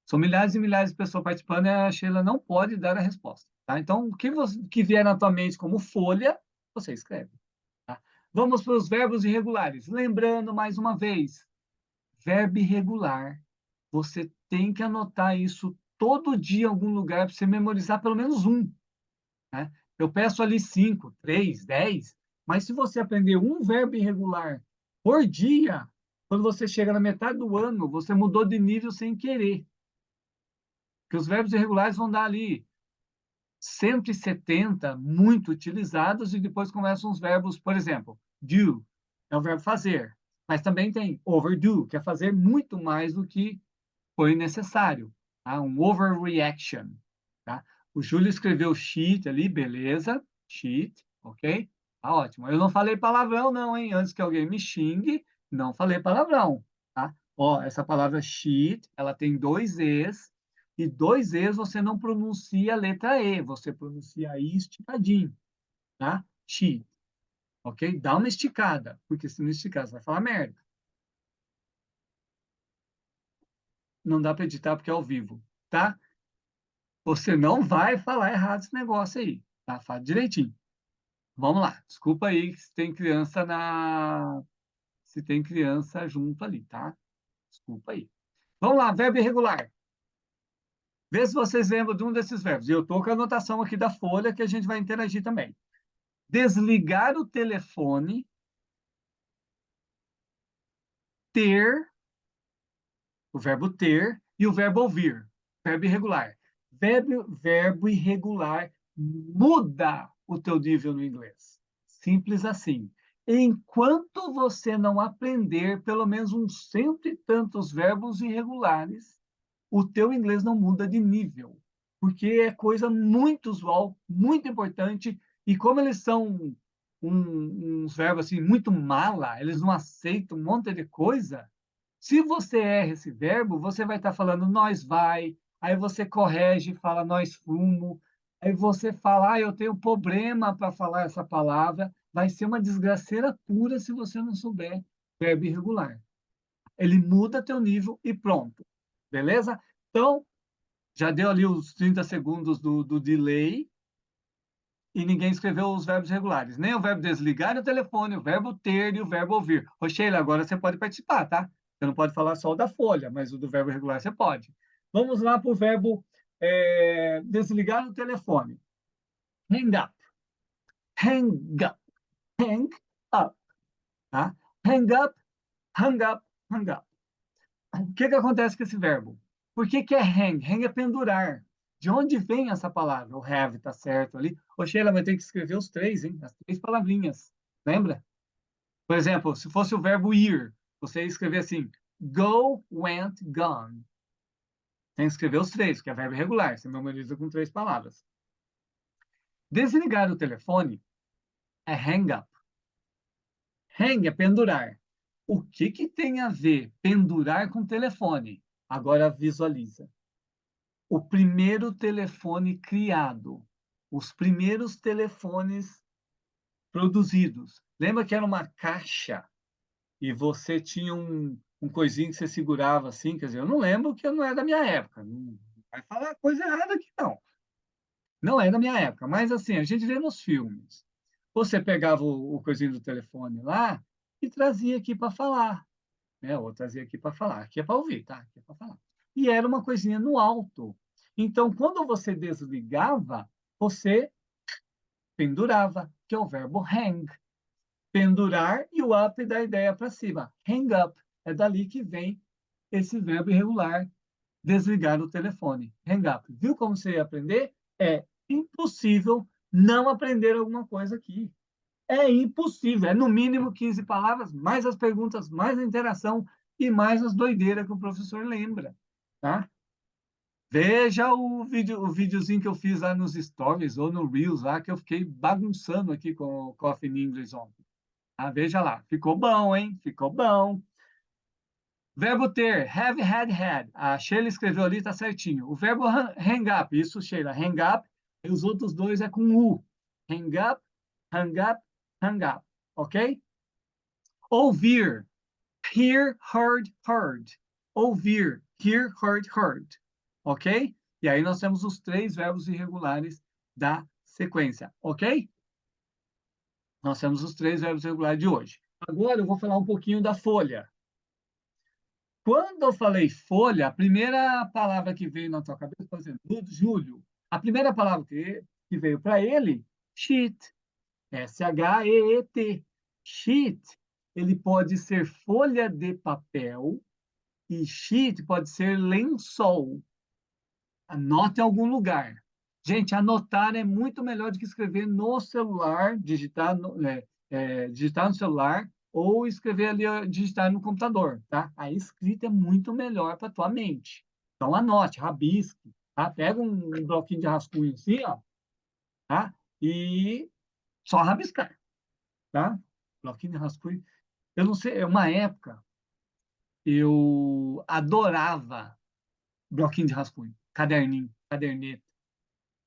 São milhares e milhares de pessoas participando e a Sheila não pode dar a resposta, tá? Então, que vier na tua mente como folha, você escreve, tá? Vamos para os verbos irregulares. Lembrando, mais uma vez, verbo irregular, você tem que anotar isso todo dia em algum lugar para você memorizar pelo menos um, né? Eu peço ali 5, 3, 10, mas se você aprender um verbo irregular por dia, quando você chega na metade do ano, você mudou de nível sem querer. Porque os verbos irregulares vão dar ali 170 muito utilizados e depois começam os verbos, por exemplo, do é o verbo fazer, mas também tem overdo, que é fazer muito mais do que foi necessário, tá? Um overreaction, tá? O Júlio escreveu cheat ali, beleza, cheat, ok? Tá ótimo. Eu não falei palavrão não, hein? Antes que alguém me xingue, não falei palavrão, tá? Ó, essa palavra cheat, ela tem dois es, e dois es você não pronuncia a letra E, você pronuncia I esticadinho, tá? Cheat, ok? Dá uma esticada, porque se não esticar, você vai falar merda. Não dá para editar porque é ao vivo, tá? Você não vai falar errado esse negócio aí, tá? Fala direitinho. Vamos lá. Desculpa aí se tem criança se tem criança junto ali, tá? Desculpa aí. Vamos lá, verbo irregular. Vê se vocês lembram de um desses verbos. E eu estou com a anotação aqui da folha que a gente vai interagir também. Desligar o telefone, ter, o verbo ter, e o verbo ouvir, verbo irregular. Verbo irregular muda o teu nível no inglês. Simples assim. Enquanto você não aprender pelo menos uns cento e tantos verbos irregulares, o teu inglês não muda de nível, porque é coisa muito usual, muito importante, e como eles são uns verbos assim muito mala, eles não aceitam um monte de coisa. Se você erra esse verbo, você vai estar falando nós vai, aí você corrige, fala nós fumo, aí você fala, eu tenho problema para falar essa palavra, vai ser uma desgraceira pura se você não souber verbo irregular. Ele muda teu nível e pronto. Beleza? Então, já deu ali os 30 segundos do delay e ninguém escreveu os verbos regulares. Nem o verbo desligar o telefone, o verbo ter e o verbo ouvir. Ô, Sheila, agora você pode participar, tá? Você não pode falar só o da folha, mas o do verbo regular você pode. Vamos lá para o verbo desligar o telefone. Hang up. Hang up. Hang up. Tá? Hang up, hang up, hang up. O que acontece com esse verbo? Por que é hang? Hang é pendurar. De onde vem essa palavra? O have está certo ali. Ô, Sheila, vai ter que escrever os três, hein? As três palavrinhas. Lembra? Por exemplo, se fosse o verbo ir, você ia escrever assim: go, went, gone. Tem que escrever os três, que é verbo regular. Você memoriza com três palavras. Desligar o telefone é hang up. Hang é pendurar. O que tem a ver pendurar com telefone? Agora visualiza. O primeiro telefone criado, os primeiros telefones produzidos. Lembra que era uma caixa e você tinha um coisinho que você segurava assim? Quer dizer, eu não lembro que não é da minha época. Não vai falar coisa errada aqui, não. Não é da minha época, mas assim, a gente vê nos filmes. Você pegava o coisinho do telefone lá e trazia aqui para falar, né? Ou trazia aqui para falar. Aqui é para ouvir, tá? Aqui é para falar. E era uma coisinha no alto. Então, quando você desligava, você pendurava, que é o verbo hang. Pendurar e o up dá a ideia para cima. Hang up. É dali que vem esse verbo irregular, desligar o telefone. Hang up. Viu como você ia aprender? É impossível não aprender alguma coisa aqui. É impossível. É no mínimo 15 palavras, mais as perguntas, mais a interação e mais as doideiras que o professor lembra. Tá? Veja o videozinho que eu fiz lá nos stories ou no Reels lá, que eu fiquei bagunçando aqui com o Coffee in English ontem. Ah, veja lá. Ficou bom, hein? Ficou bom. Verbo ter, have, had, had. A Sheila escreveu ali, tá certinho. O verbo hang up, isso, Sheila, hang up. E os outros dois é com U. Hang up, hang up, hang up. Ok? Ouvir. Hear, heard, heard. Ouvir. Hear, heard, heard. Ok? E aí nós temos os três verbos irregulares da sequência. Ok? Nós temos os três verbos irregulares de hoje. Agora eu vou falar um pouquinho da folha. Quando eu falei folha, a primeira palavra que veio na tua cabeça, por exemplo, Júlio, a primeira palavra que veio para ele, sheet, S-H-E-E-T. Sheet, ele pode ser folha de papel e sheet pode ser lençol. Anote em algum lugar. Gente, anotar é muito melhor do que escrever no celular, digitar no celular ou escrever ali, digitar no computador, tá? A escrita é muito melhor para a tua mente. Então, anote, rabisque, tá? Pega um bloquinho de rascunho assim, ó, tá? E só rabiscar, tá? Bloquinho de rascunho. Eu não sei, é uma época eu adorava bloquinho de rascunho, caderninho, caderneta.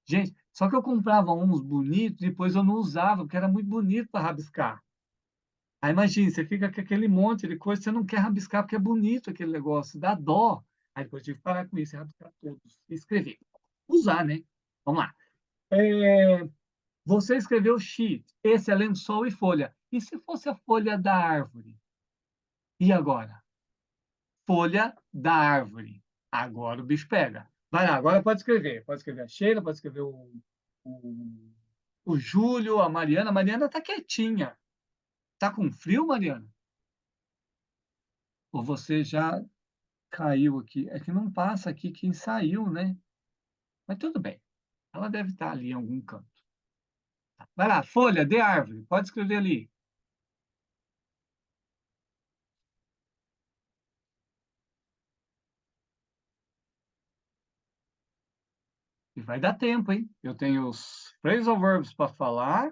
Gente, só que eu comprava uns bonitos, depois eu não usava, porque era muito bonito para rabiscar. Aí imagina, você fica com aquele monte de coisa, você não quer rabiscar porque é bonito aquele negócio, dá dó. Aí depois eu tive que parar com isso, rabiscar todos, e escrever. Usar, né? Vamos lá. Você escreveu sheet, esse é lençol e folha. E se fosse a folha da árvore? E agora? Folha da árvore. Agora o bicho pega. Vai lá, agora pode escrever. Pode escrever a Sheila, pode escrever o, o Júlio, a Mariana. A Mariana tá quietinha. Tá com frio, Mariana? Ou você já caiu aqui? É que não passa aqui quem saiu, né? Mas tudo bem. Ela deve estar ali em algum canto. Vai lá, folha de árvore. Pode escrever ali. E vai dar tempo, hein? Eu tenho os phrasal verbs para falar.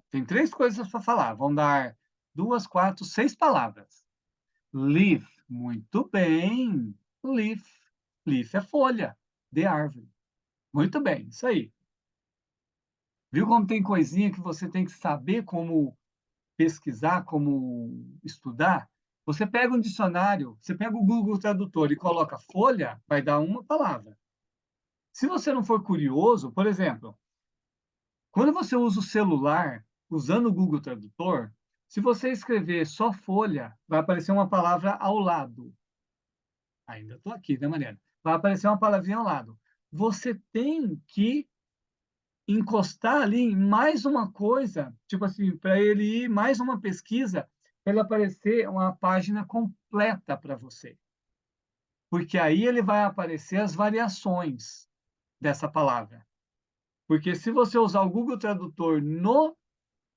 Tem três coisas para falar. Vão dar duas, quatro, seis palavras. Leaf, muito bem. Leaf. Leaf é folha de árvore. Muito bem, isso aí. Viu como tem coisinha que você tem que saber como pesquisar, como estudar? Você pega um dicionário, você pega o Google Tradutor e coloca folha, vai dar uma palavra. Se você não for curioso, por exemplo, quando você usa o celular usando o Google Tradutor, se você escrever só folha, vai aparecer uma palavra ao lado. Ainda estou aqui, né, Mariana? Vai aparecer uma palavrinha ao lado. Você tem que encostar ali em mais uma coisa, tipo assim, para ele ir mais uma pesquisa, para ele aparecer uma página completa para você. Porque aí ele vai aparecer as variações dessa palavra. Porque se você usar o Google Tradutor no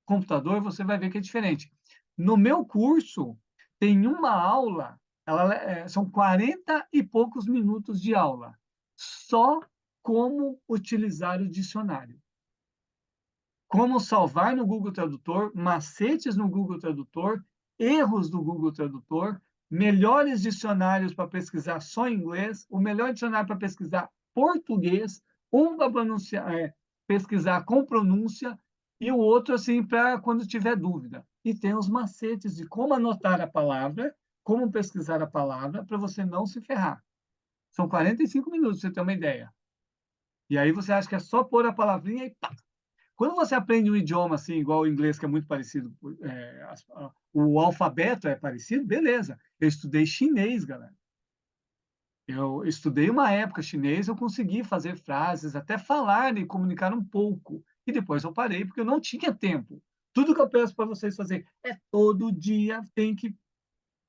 computador, você vai ver que é diferente. No meu curso, tem uma aula, são 40 e poucos minutos de aula, só como utilizar o dicionário. Como salvar no Google Tradutor, macetes no Google Tradutor, erros do Google Tradutor, melhores dicionários para pesquisar só inglês, o melhor dicionário para pesquisar português, um para pesquisar com pronúncia e o outro assim para quando tiver dúvida. E tem os macetes de como anotar a palavra, como pesquisar a palavra para você não se ferrar. São 45 minutos, para você ter uma ideia. E aí você acha que é só pôr a palavrinha e pá, quando você aprende um idioma assim, igual o inglês, que é muito parecido, o alfabeto é parecido, beleza. Eu estudei chinês, galera. Eu estudei uma época chinês, eu consegui fazer frases, até falar e comunicar um pouco. E depois eu parei, porque eu não tinha tempo. Tudo que eu peço para vocês fazer é todo dia, tem que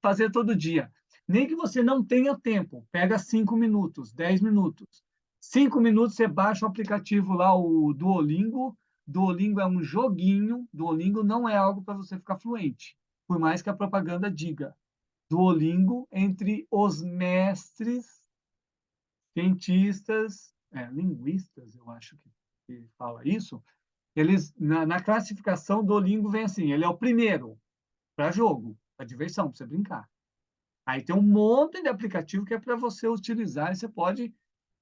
fazer todo dia. Nem que você não tenha tempo, pega 5 minutos, 10 minutos. 5 minutos você baixa o aplicativo lá, o Duolingo. Duolingo é um joguinho, Duolingo não é algo para você ficar fluente, por mais que a propaganda diga. Duolingo, entre os mestres, cientistas, linguistas, eu acho que fala isso, eles, na classificação, Duolingo vem assim, ele é o primeiro para jogo, para diversão, para você brincar. Aí tem um monte de aplicativo que é para você utilizar e você pode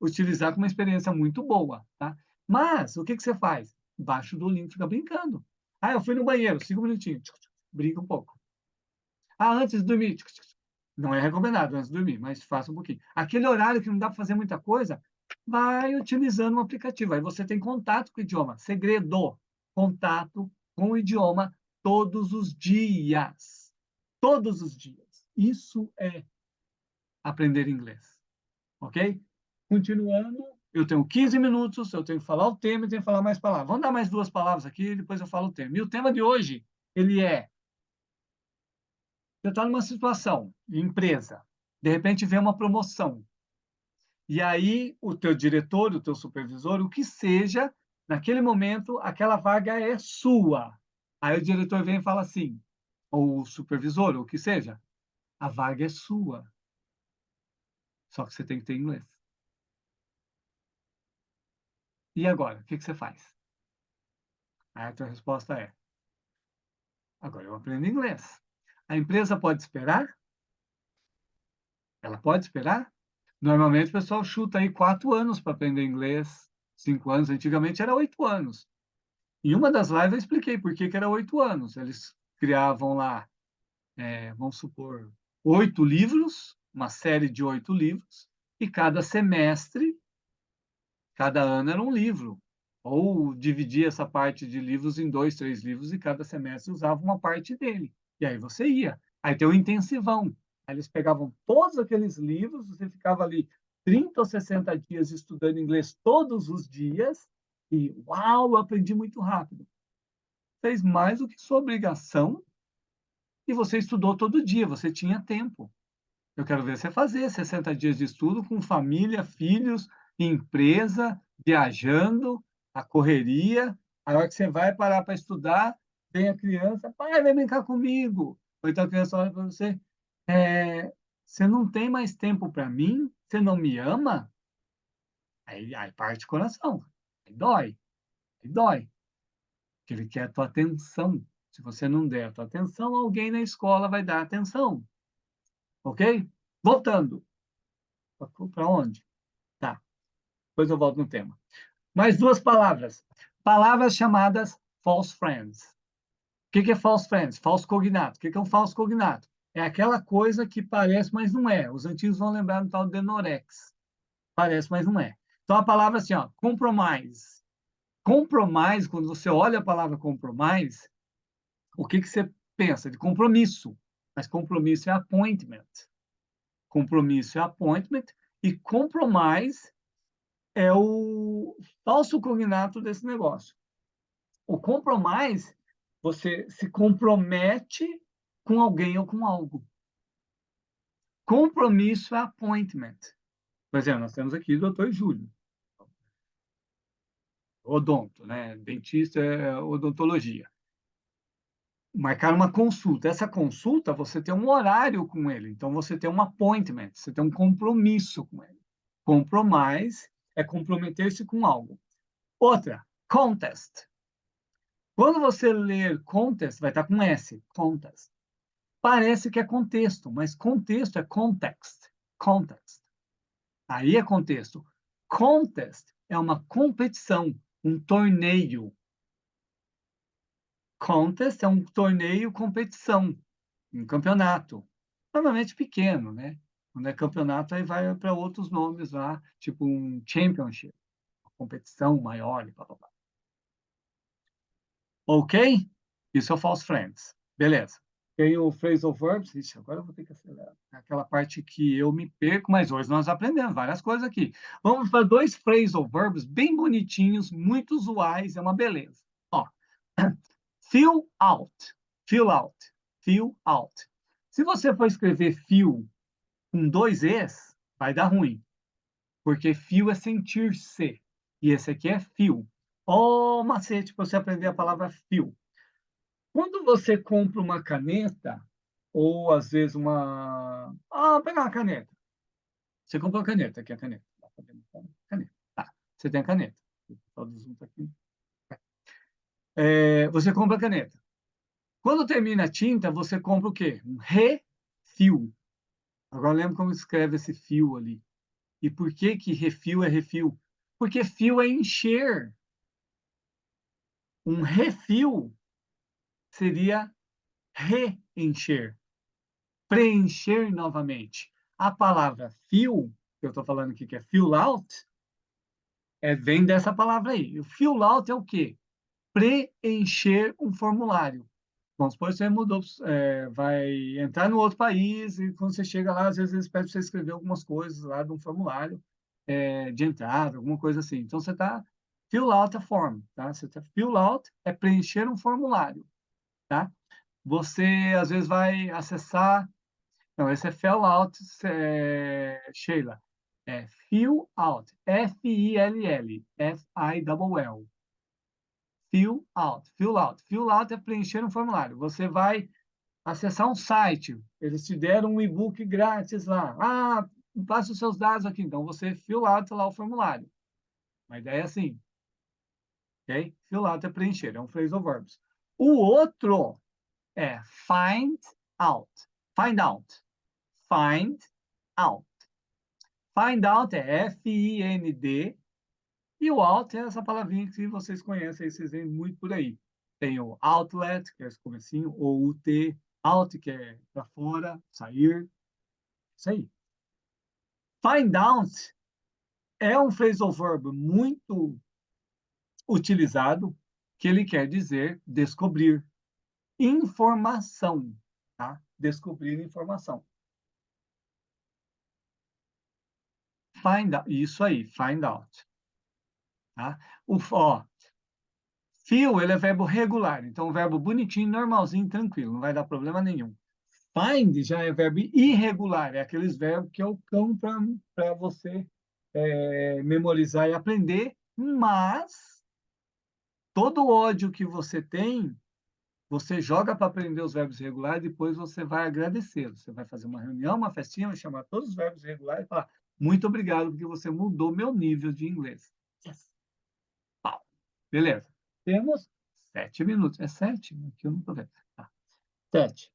utilizar com uma experiência muito boa, tá? Mas, o que que você faz? Baixa o Duolingo e fica brincando. Ah, eu fui no banheiro, 5 minutinhos, brinca um pouco. Ah, antes de dormir, não é recomendado antes de dormir, mas faça um pouquinho. Aquele horário que não dá para fazer muita coisa, vai utilizando um aplicativo. Aí você tem contato com o idioma. Segredo, contato com o idioma todos os dias. Todos os dias. Isso é aprender inglês, ok? Continuando, eu tenho 15 minutos, eu tenho que falar o tema e tenho que falar mais palavras. Vamos dar mais 2 palavras aqui e depois eu falo o tema. E o tema de hoje, ele é, você está numa situação de empresa, de repente vem uma promoção, e aí o teu diretor, o teu supervisor, o que seja, naquele momento, aquela vaga é sua. Aí o diretor vem e fala assim, ou o supervisor, ou o que seja, a vaga é sua, só que você tem que ter inglês. E agora, o que que você faz? Aí a tua resposta é, agora eu aprendo inglês. A empresa pode esperar? Ela pode esperar? Normalmente o pessoal chuta aí 4 anos para aprender inglês, 5 anos. Antigamente era 8 anos. Em uma das lives eu expliquei por que que era 8 anos. Eles criavam lá, vamos supor, 8 livros, uma série de 8 livros, e cada semestre, cada ano era um livro. Ou dividia essa parte de livros em 2, 3 livros, e cada semestre usava uma parte dele. E aí você ia. Aí tem o intensivão. Aí eles pegavam todos aqueles livros, você ficava ali 30 ou 60 dias estudando inglês todos os dias, e uau, eu aprendi muito rápido. Fez mais do que sua obrigação e você estudou todo dia, você tinha tempo. Eu quero ver você fazer 60 dias de estudo com família, filhos, empresa, viajando, a correria. A hora que você vai parar para estudar, vem a criança, pai, vem brincar comigo. Ou então a criança olha para você, você não tem mais tempo para mim? Você não me ama? Aí parte o coração, aí dói, aí dói. Porque ele quer a tua atenção. Se você não der a tua atenção, alguém na escola vai dar atenção. Ok? Voltando. Para onde? Tá. Depois eu volto no tema. Mais 2 palavras. Palavras chamadas false friends. O que é false friends? Falso cognato. O que é um falso cognato? É aquela coisa que parece, mas não é. Os antigos vão lembrar do tal denorex. Parece, mas não é. Então, a palavra assim, ó, compromise. Compromise, quando você olha a palavra compromise, o que você pensa? De compromisso. Mas compromisso é appointment. Compromisso é appointment e compromise é o falso cognato desse negócio. O compromise, você se compromete com alguém ou com algo. Compromisso é appointment. Por exemplo, nós temos aqui o doutor Júlio, odonto, né? Dentista é odontologia. Marcar uma consulta. Essa consulta, você tem um horário com ele. Então, você tem um appointment, você tem um compromisso com ele. Compromise é comprometer-se com algo. Outra, contest. Quando você ler contest, vai estar com S, contest. Parece que é contexto, mas contexto é context. Context. Aí é contexto. Contest é uma competição, um torneio. Contest é um torneio, competição, um campeonato. Normalmente pequeno, né? Quando é campeonato, aí vai para outros nomes lá, tipo um championship, uma competição maior e blá, blá, blá. Ok? Isso é o false friends. Beleza. Tem o phrasal verbs. Ixi, agora eu vou ter que acelerar. É aquela parte que eu me perco, mas hoje nós aprendemos várias coisas aqui. Vamos para 2 phrasal verbs bem bonitinhos, muito usuais, é uma beleza. Ó, fill out, fill out, fill out. Se você for escrever fill com 2 Es, vai dar ruim, porque feel é sentir-se, e esse aqui é feel. Ó, macete para você aprender a palavra feel. Quando você compra uma caneta, ou às vezes uma. Ah, pegar uma caneta. Você comprou a caneta, aqui a caneta. Caneta. Tá, você tem a caneta. Aqui. Você compra a caneta. Quando termina a tinta, você compra o quê? Um refil. Agora lembra como escreve esse fio ali. E por que que refil é refil? Porque fio é encher. Um refil seria reencher, preencher novamente. A palavra fill, que eu estou falando aqui que é fill out, vem dessa palavra aí. O fill out é o quê? Preencher um formulário. Vamos supor que você mudou, vai entrar no outro país e quando você chega lá, às vezes eles pedem para você escrever algumas coisas lá de um formulário de entrada, alguma coisa assim. Então você está fill out a form, tá? Você tá, fill out é preencher um formulário, tá? Você às vezes vai acessar, não, esse é fill out, Sheila, é fill out, F-I-L-L, F-I-L-L. Fill out, fill out. Fill out é preencher um formulário. Você vai acessar um site, eles te deram um e-book grátis lá. Ah, passe os seus dados aqui. Então, você fill out lá o formulário. A ideia é assim, ok? Fill out é preencher, é um phrasal verbs. O outro é find out. Find out. Find out. Find out é F-I-N-D, e o out é essa palavrinha que vocês conhecem, vocês veem muito por aí. Tem o outlet, que é esse comecinho, ou o T, out, que é para fora, sair. Isso aí. Find out é um phrasal verb muito utilizado, que ele quer dizer descobrir informação, tá? Descobrir informação. Find out, isso aí, find out. Tá? Feel, ele é verbo regular, então um verbo bonitinho, normalzinho, tranquilo, não vai dar problema nenhum. Find já é verbo irregular, é aqueles verbos que é o cão para você memorizar e aprender, mas todo o ódio que você tem, você joga para aprender os verbos regulares, depois você vai agradecer. Você vai fazer uma reunião, uma festinha, vai chamar todos os verbos regulares e falar muito obrigado porque você mudou meu nível de inglês. Yes. Pau. Beleza. Temos 7 minutos. É 7? Aqui eu não estou vendo. Tá. 7.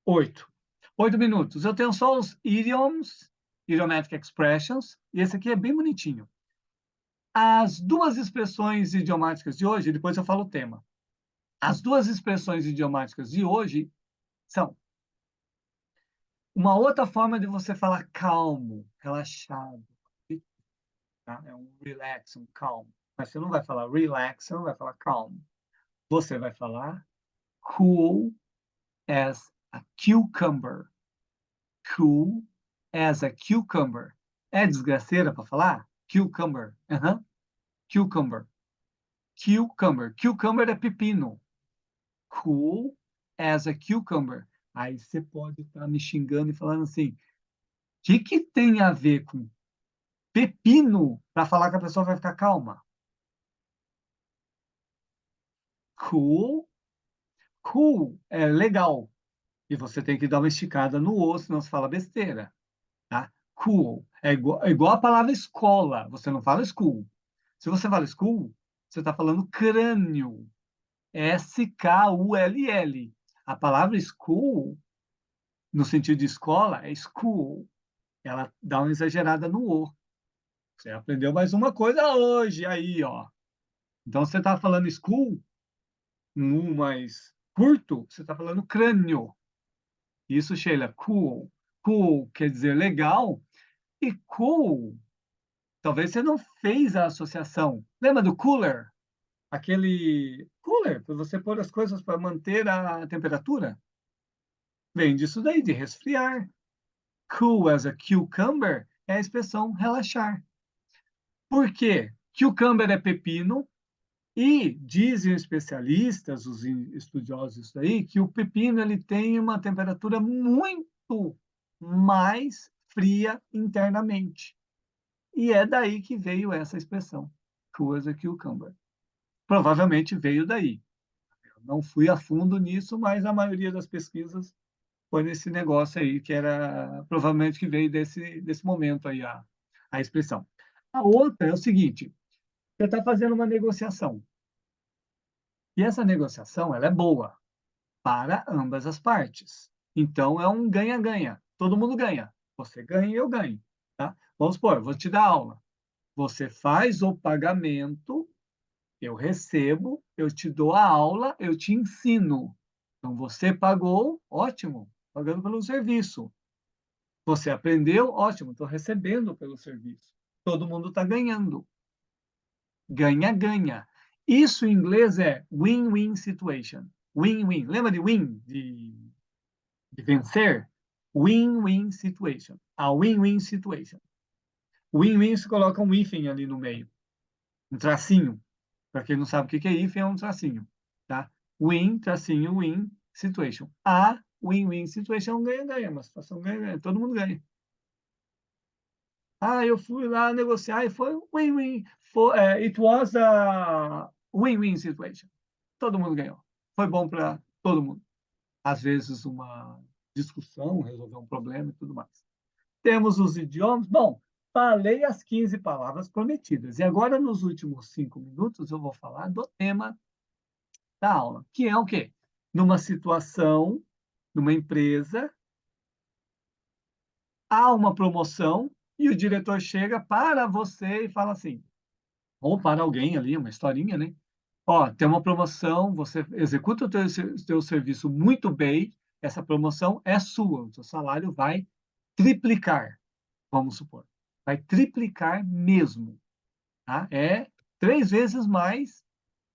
8. 8 minutos. Eu tenho só os idioms, idiomatic expressions, e esse aqui é bem bonitinho. As duas expressões idiomáticas de hoje, depois eu falo o tema. As duas expressões idiomáticas de hoje são uma outra forma de você falar calmo, relaxado. Tá? É um relax, um calm. Mas você não vai falar relax, você não vai falar calm. Você vai falar cool as a cucumber. Cool as a cucumber. É desgraceira para falar? Cucumber. Uhum. Cucumber. Cucumber. Cucumber é pepino. Cool as a cucumber. Aí você pode estar me xingando e falando assim: o que tem a ver com pepino para falar que a pessoa vai ficar calma? Cool, cool é legal. E você tem que dar uma esticada no osso, senão você fala besteira. Tá? Cool. É igual a palavra escola. Você não fala school. Se você fala school, você está falando crânio. S-K-U-L-L. A palavra school, no sentido de escola, é school. Ela dá uma exagerada no O. Você aprendeu mais uma coisa hoje, aí, ó. Então, você está falando school, no mais curto, você está falando crânio. Isso, Sheila, cool. Cool quer dizer legal, e cool, talvez você não fez a associação. Lembra do cooler? Aquele cooler, para você pôr as coisas para manter a temperatura? Vem disso daí, de resfriar. Cool as a cucumber é a expressão relaxar. Por quê? Cucumber é pepino e dizem especialistas, os estudiosos disso aí, que o pepino ele tem uma temperatura muito mais fria internamente. E é daí que veio essa expressão, cool as a cucumber. Provavelmente veio daí. Eu não fui a fundo nisso, mas a maioria das pesquisas foi nesse negócio aí, que era provavelmente que veio desse momento aí a expressão. A outra é o seguinte: você está fazendo uma negociação. E essa negociação ela é boa para ambas as partes. Então, é um ganha-ganha. Todo mundo ganha. Você ganha e eu ganho. Tá? Vamos supor, vou te dar aula. Você faz o pagamento, eu recebo, eu te dou a aula, eu te ensino. Então, você pagou, ótimo, pagando pelo serviço. Você aprendeu, ótimo, estou recebendo pelo serviço. Todo mundo está ganhando. Ganha-ganha. Isso em inglês é win-win situation. Win-win. Lembra de win? De vencer? Win-win situation. A win-win situation. Win-win se coloca um hífen ali no meio. Um tracinho. Para quem não sabe o que é hífen, é um tracinho. Tá? Win, tracinho, win, situation. A win-win situation é um ganha-ganha. Uma situação ganha-ganha. Todo mundo ganha. Ah, eu fui lá negociar e foi win-win. It was a win-win situation. Todo mundo ganhou. Foi bom para todo mundo. Às vezes, uma discussão, resolver um problema e tudo mais. Temos os idiomas. Bom, falei as 15 palavras prometidas. E agora, nos últimos 5 minutos, eu vou falar do tema da aula, que é o quê? Numa situação, numa empresa, há uma promoção e o diretor chega para você e fala assim, ou para alguém ali, uma historinha, né? Ó, tem uma promoção, você executa o teu serviço muito bem, essa promoção é sua, o seu salário vai triplicar, vamos supor. Vai triplicar mesmo, tá? É 3 vezes mais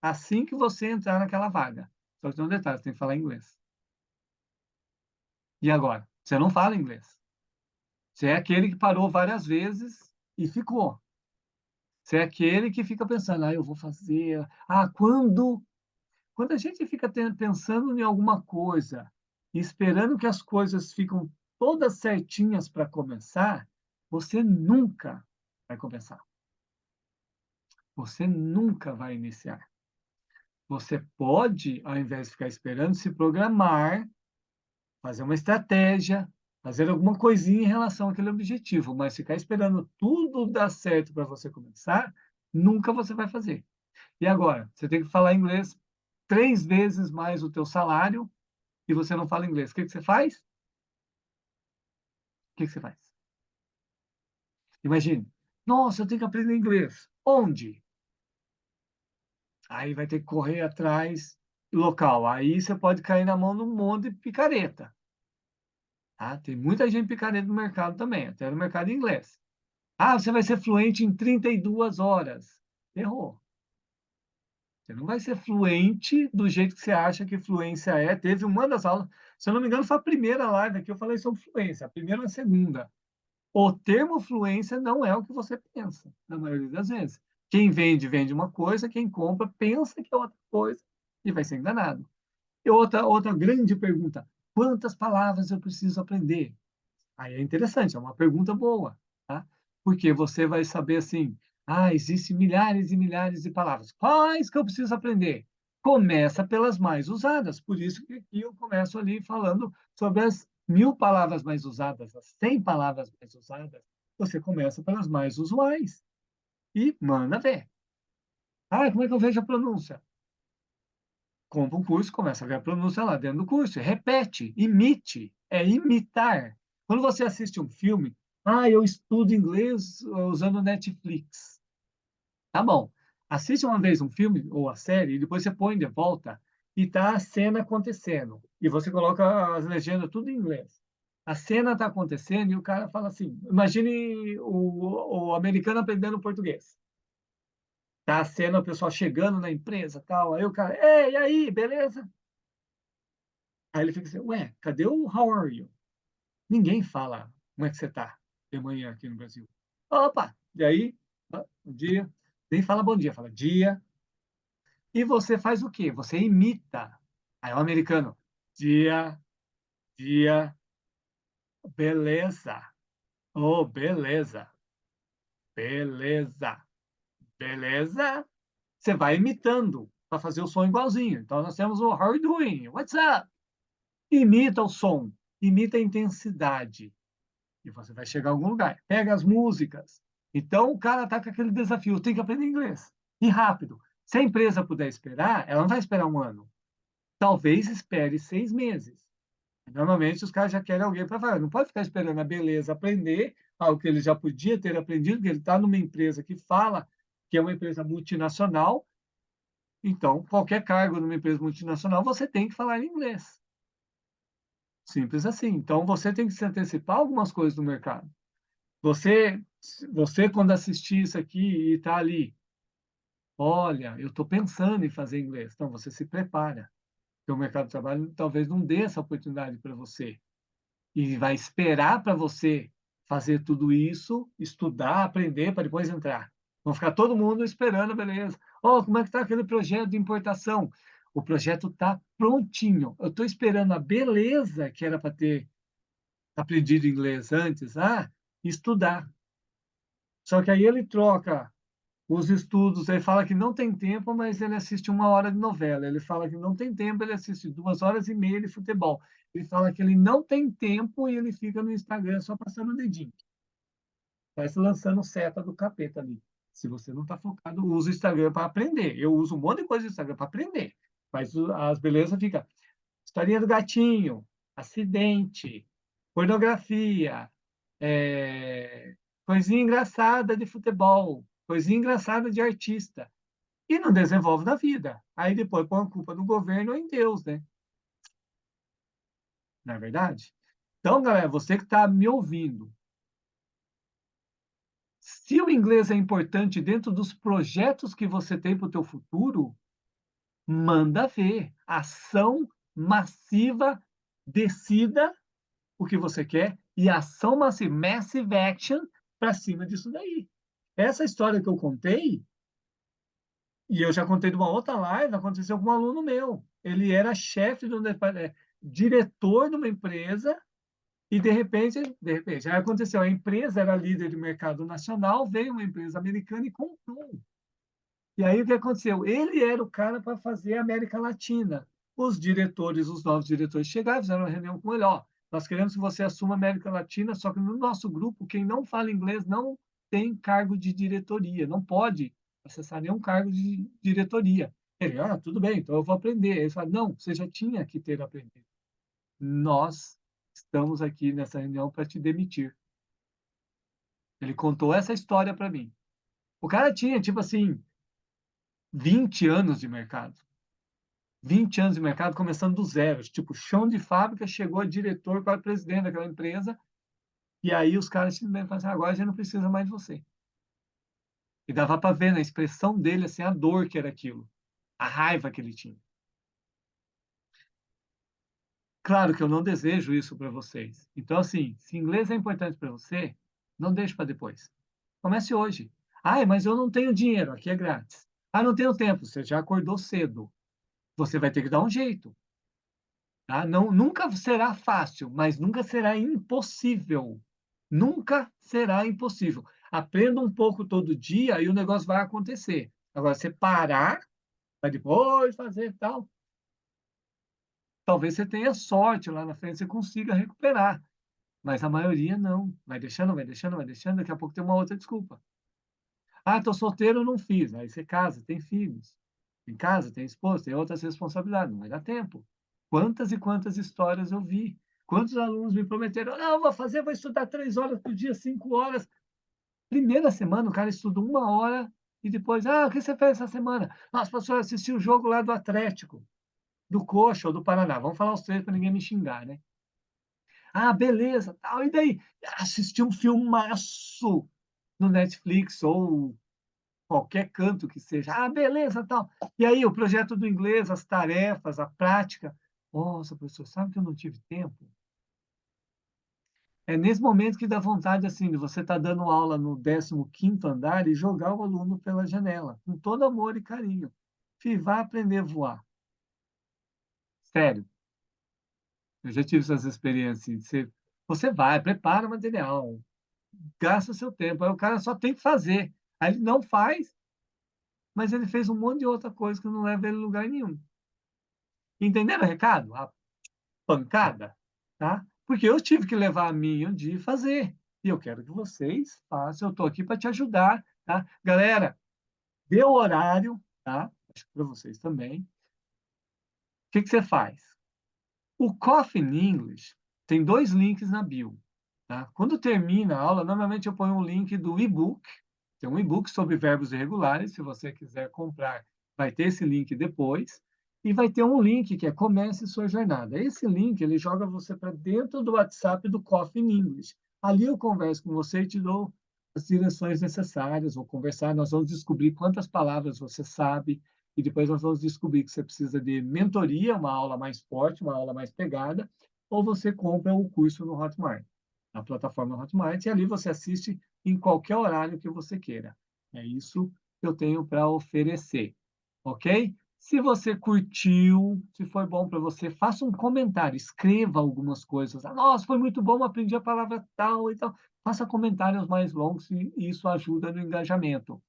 assim que você entrar naquela vaga. Só que tem um detalhe, você tem que falar inglês. E agora? Você não fala inglês. Você é aquele que parou várias vezes e ficou. Você é aquele que fica pensando, eu vou fazer. Quando a gente fica pensando em alguma coisa e esperando que as coisas ficam todas certinhas para começar, você nunca vai começar. Você nunca vai iniciar. Você pode, ao invés de ficar esperando, se programar, fazer uma estratégia, fazer alguma coisinha em relação àquele objetivo, mas ficar esperando tudo dar certo para você começar, nunca você vai fazer. E agora, você tem que falar inglês 3 vezes mais o teu salário e você não fala inglês. O que você faz? O que você faz? Imagine, nossa, eu tenho que aprender inglês. Onde? Aí vai ter que correr atrás do local. Aí você pode cair na mão de um monte de picareta. Tá? Tem muita gente picareta no mercado também, até no mercado inglês. Ah, você vai ser fluente em 32 horas. Errou. Você não vai ser fluente do jeito que você acha que fluência é. Teve uma das aulas, se eu não me engano, foi a primeira live que eu falei sobre fluência, a primeira ou a segunda. O termo fluência não é o que você pensa, na maioria das vezes. Quem vende, vende uma coisa, quem compra, pensa que é outra coisa e vai ser enganado. E outra grande pergunta: quantas palavras eu preciso aprender? Aí é interessante, é uma pergunta boa, tá? Porque você vai saber assim, existem milhares e milhares de palavras. Quais que eu preciso aprender? Começa pelas mais usadas. Por isso que aqui eu começo ali falando sobre as 1.000 palavras mais usadas, as 100 palavras mais usadas. Você começa pelas mais usuais e manda ver. Como é que eu vejo a pronúncia? Compra um curso, começa a ver a pronúncia lá dentro do curso, repete, imite, é imitar. Quando você assiste um filme, eu estudo inglês usando Netflix. Tá bom. Assiste uma vez um filme ou a série e depois você põe de volta e tá a cena acontecendo. E você coloca as legendas tudo em inglês. A cena está acontecendo e o cara fala assim, imagine o americano aprendendo português. Tá a cena, o pessoal chegando na empresa, tal. Aí o cara, ei, e aí, beleza? Aí ele fica assim, ué, cadê o how are you? Ninguém fala como é que você tá de manhã aqui no Brasil. Opa! E aí, bom dia. Nem fala bom dia, fala dia. E você faz o quê? Você imita. Aí o americano, dia, dia, beleza. Oh, beleza, beleza, beleza. Você vai imitando para fazer o som igualzinho. Então nós temos o how are you doing? What's up? Imita o som, imita a intensidade. E você vai chegar a algum lugar. Pega as músicas. Então, o cara está com aquele desafio, tem que aprender inglês. E rápido. Se a empresa puder esperar, ela não vai esperar um ano. Talvez espere 6 meses. Normalmente os caras já querem alguém para falar, não pode ficar esperando a beleza aprender algo que ele já podia ter aprendido, porque ele está numa empresa que fala que é uma empresa multinacional, então qualquer cargo numa empresa multinacional você tem que falar inglês. Simples assim. Então você tem que se antecipar a algumas coisas do mercado. Você você quando assistir isso aqui e está ali, olha, eu estou pensando em fazer inglês. Então você se prepara, porque o mercado de trabalho talvez não dê essa oportunidade para você. E vai esperar para você fazer tudo isso, estudar, aprender para depois entrar. Vão ficar todo mundo esperando, beleza. Oh, como é que está aquele projeto de importação? O projeto está prontinho. Eu estou esperando a beleza que era para ter aprendido inglês antes, estudar. Só que aí ele troca os estudos, ele fala que não tem tempo, mas ele assiste 1 hora de novela. Ele fala que não tem tempo, ele assiste 2 horas e meia de futebol. Ele fala que ele não tem tempo e ele fica no Instagram só passando o dedinho. Parece lançando seta do capeta ali. Se você não está focado, usa o Instagram para aprender. Eu uso um monte de coisa do Instagram para aprender. Mas as belezas fica historinha do gatinho, acidente, pornografia, coisinha engraçada de futebol, coisinha engraçada de artista. E não desenvolve na vida. Aí depois põe a culpa no governo ou em Deus, né? Não é verdade? Então, galera, você que está me ouvindo, se o inglês é importante dentro dos projetos que você tem para o teu futuro, manda ver. Ação massiva, decida o que você quer e ação massiva, massive action para cima disso daí. Essa história que eu contei, e eu já contei de uma outra live, aconteceu com um aluno meu. Ele era chefe do diretor de uma empresa e de repente, aí aconteceu, a empresa era líder de mercado nacional, veio uma empresa americana e comprou. E aí o que aconteceu? Ele era o cara para fazer a América Latina. Os diretores, os novos diretores chegaram, fizeram uma reunião com ele, ó, nós queremos que você assuma a América Latina, só que no nosso grupo, quem não fala inglês não tem cargo de diretoria, não pode acessar nenhum cargo de diretoria. Ele, tudo bem, então eu vou aprender. Ele fala, não, você já tinha que ter aprendido. Nós estamos aqui nessa reunião para te demitir. Ele contou essa história para mim. O cara tinha, tipo assim, 20 anos de mercado. 20 anos de mercado começando do zero. Tipo, chão de fábrica, chegou a diretor, quase presidente daquela empresa, e aí os caras simplesmente falaram assim, agora a gente não precisa mais de você. E dava para ver na expressão dele, assim, a dor que era aquilo, a raiva que ele tinha. Claro que eu não desejo isso para vocês. Então, assim, se inglês é importante para você, não deixe para depois. Comece hoje. Mas eu não tenho dinheiro, aqui é grátis. Não tenho tempo, você já acordou cedo. Você vai ter que dar um jeito. Tá? Não, nunca será fácil, mas nunca será impossível. Nunca será impossível. Aprenda um pouco todo dia e o negócio vai acontecer. Agora, você parar, vai depois fazer tal, talvez você tenha sorte lá na frente, você consiga recuperar. Mas a maioria não. Vai deixando, vai deixando, vai deixando, daqui a pouco tem uma outra desculpa. Estou solteiro, não fiz. Aí você casa, tem filhos. Tem casa, tem esposa, tem outras responsabilidades. Não vai dar tempo. Quantas e quantas histórias eu vi. Quantos alunos me prometeram, não, vou fazer, vou estudar 3 horas por dia, 5 horas. Primeira semana, o cara estuda 1 hora e depois, o que você fez essa semana? Nossa, professor, assisti o jogo lá do Atlético, do Coxa ou do Paraná. Vamos falar os três para ninguém me xingar, né? Beleza, tal. E daí? Assisti um filmaço no Netflix ou qualquer canto que seja. Beleza, tal. E aí, o projeto do inglês, as tarefas, a prática. Nossa, professor, sabe que eu não tive tempo? É nesse momento que dá vontade, assim, de você estar dando aula no 15º andar e jogar o aluno pela janela, com todo amor e carinho. Filho, vai aprender a voar. Sério, eu já tive essas experiências. Você vai, prepara o material, gasta o seu tempo. Aí o cara só tem que fazer. Aí ele não faz, mas ele fez um monte de outra coisa que não leva ele a lugar nenhum. Entenderam o recado? A pancada, tá? Porque eu tive que levar a minha de fazer. E eu quero que vocês façam. Eu estou aqui para te ajudar, tá? Galera, dê o horário, tá? Acho que para vocês também. O que você faz? O Coffee English tem 2 links na bio, tá? Quando termina a aula, normalmente eu ponho um link do e-book, tem um e-book sobre verbos irregulares, se você quiser comprar, vai ter esse link depois, e vai ter um link que é Comece Sua Jornada. Esse link, ele joga você para dentro do WhatsApp do Coffee English. Ali eu converso com você e te dou as direções necessárias, vou conversar, nós vamos descobrir quantas palavras você sabe, e depois nós vamos descobrir que você precisa de mentoria, uma aula mais forte, uma aula mais pegada, ou você compra o curso no Hotmart, na plataforma Hotmart, e ali você assiste em qualquer horário que você queira. É isso que eu tenho para oferecer, ok? Se você curtiu, se foi bom para você, faça um comentário, escreva algumas coisas. Ah, nossa, foi muito bom, aprendi a palavra tal e tal. Faça comentários mais longos e isso ajuda no engajamento.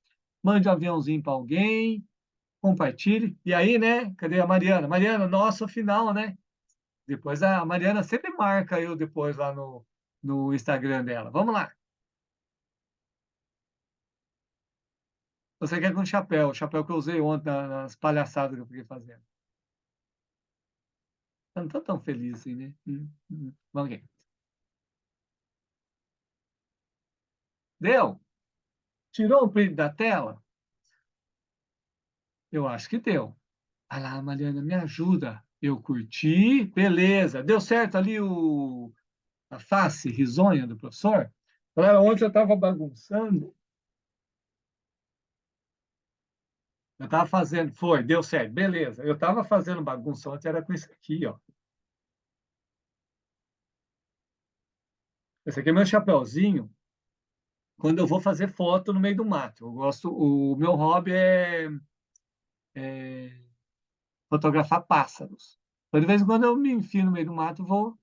Mande um aviãozinho para alguém, compartilhe. E aí, né? Cadê a Mariana? Mariana, nosso final, né? Depois a Mariana sempre marca eu depois lá no Instagram dela. Vamos lá. Você quer com chapéu, o chapéu que eu usei ontem nas palhaçadas que eu fiquei fazendo. Eu não estou tão feliz assim, né? Vamos aqui. Deu? Tirou o print da tela? Eu acho que deu. Vai lá, Mariana, me ajuda. Eu curti, beleza. Deu certo ali a face risonha do professor? Galera, ontem eu estava bagunçando. Eu estava fazendo, foi, deu certo, beleza. Eu estava fazendo bagunça ontem, era com isso aqui, ó. Esse aqui é meu chapéuzinho, quando eu vou fazer foto no meio do mato. Eu gosto, o meu hobby é fotografar pássaros. Então, de vez em quando eu me enfio no meio do mato e vou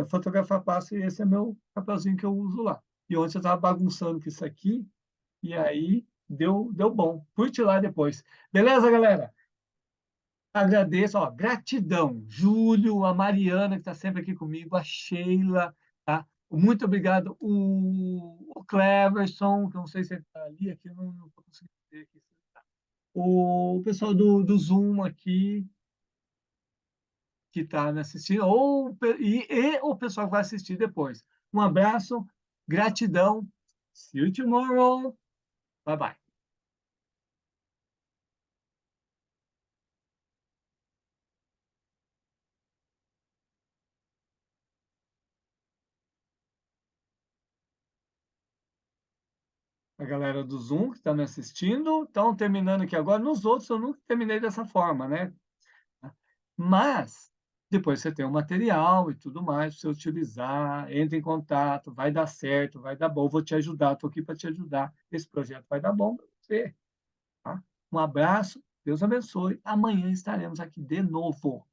fotografar pássaros, e esse é meu chapéuzinho que eu uso lá. E ontem eu estava bagunçando com isso aqui, e aí deu bom. Curte lá depois. Beleza, galera? Agradeço, ó, gratidão, Júlio, a Mariana, que está sempre aqui comigo, a Sheila, tá? Muito obrigado, o Cleverson, que eu não sei se ele está ali, aqui eu não estou conseguindo ver aqui. O pessoal do Zoom aqui, que está me assistindo, e o pessoal que vai assistir depois. Um abraço, gratidão, see you tomorrow, bye bye. A galera do Zoom que está me assistindo, estão terminando aqui agora. Nos outros eu nunca terminei dessa forma, né? Mas depois você tem o material e tudo mais para você utilizar, entre em contato, vai dar certo, vai dar bom, vou te ajudar, estou aqui para te ajudar. Esse projeto vai dar bom para você. Tá? Um abraço, Deus abençoe. Amanhã estaremos aqui de novo.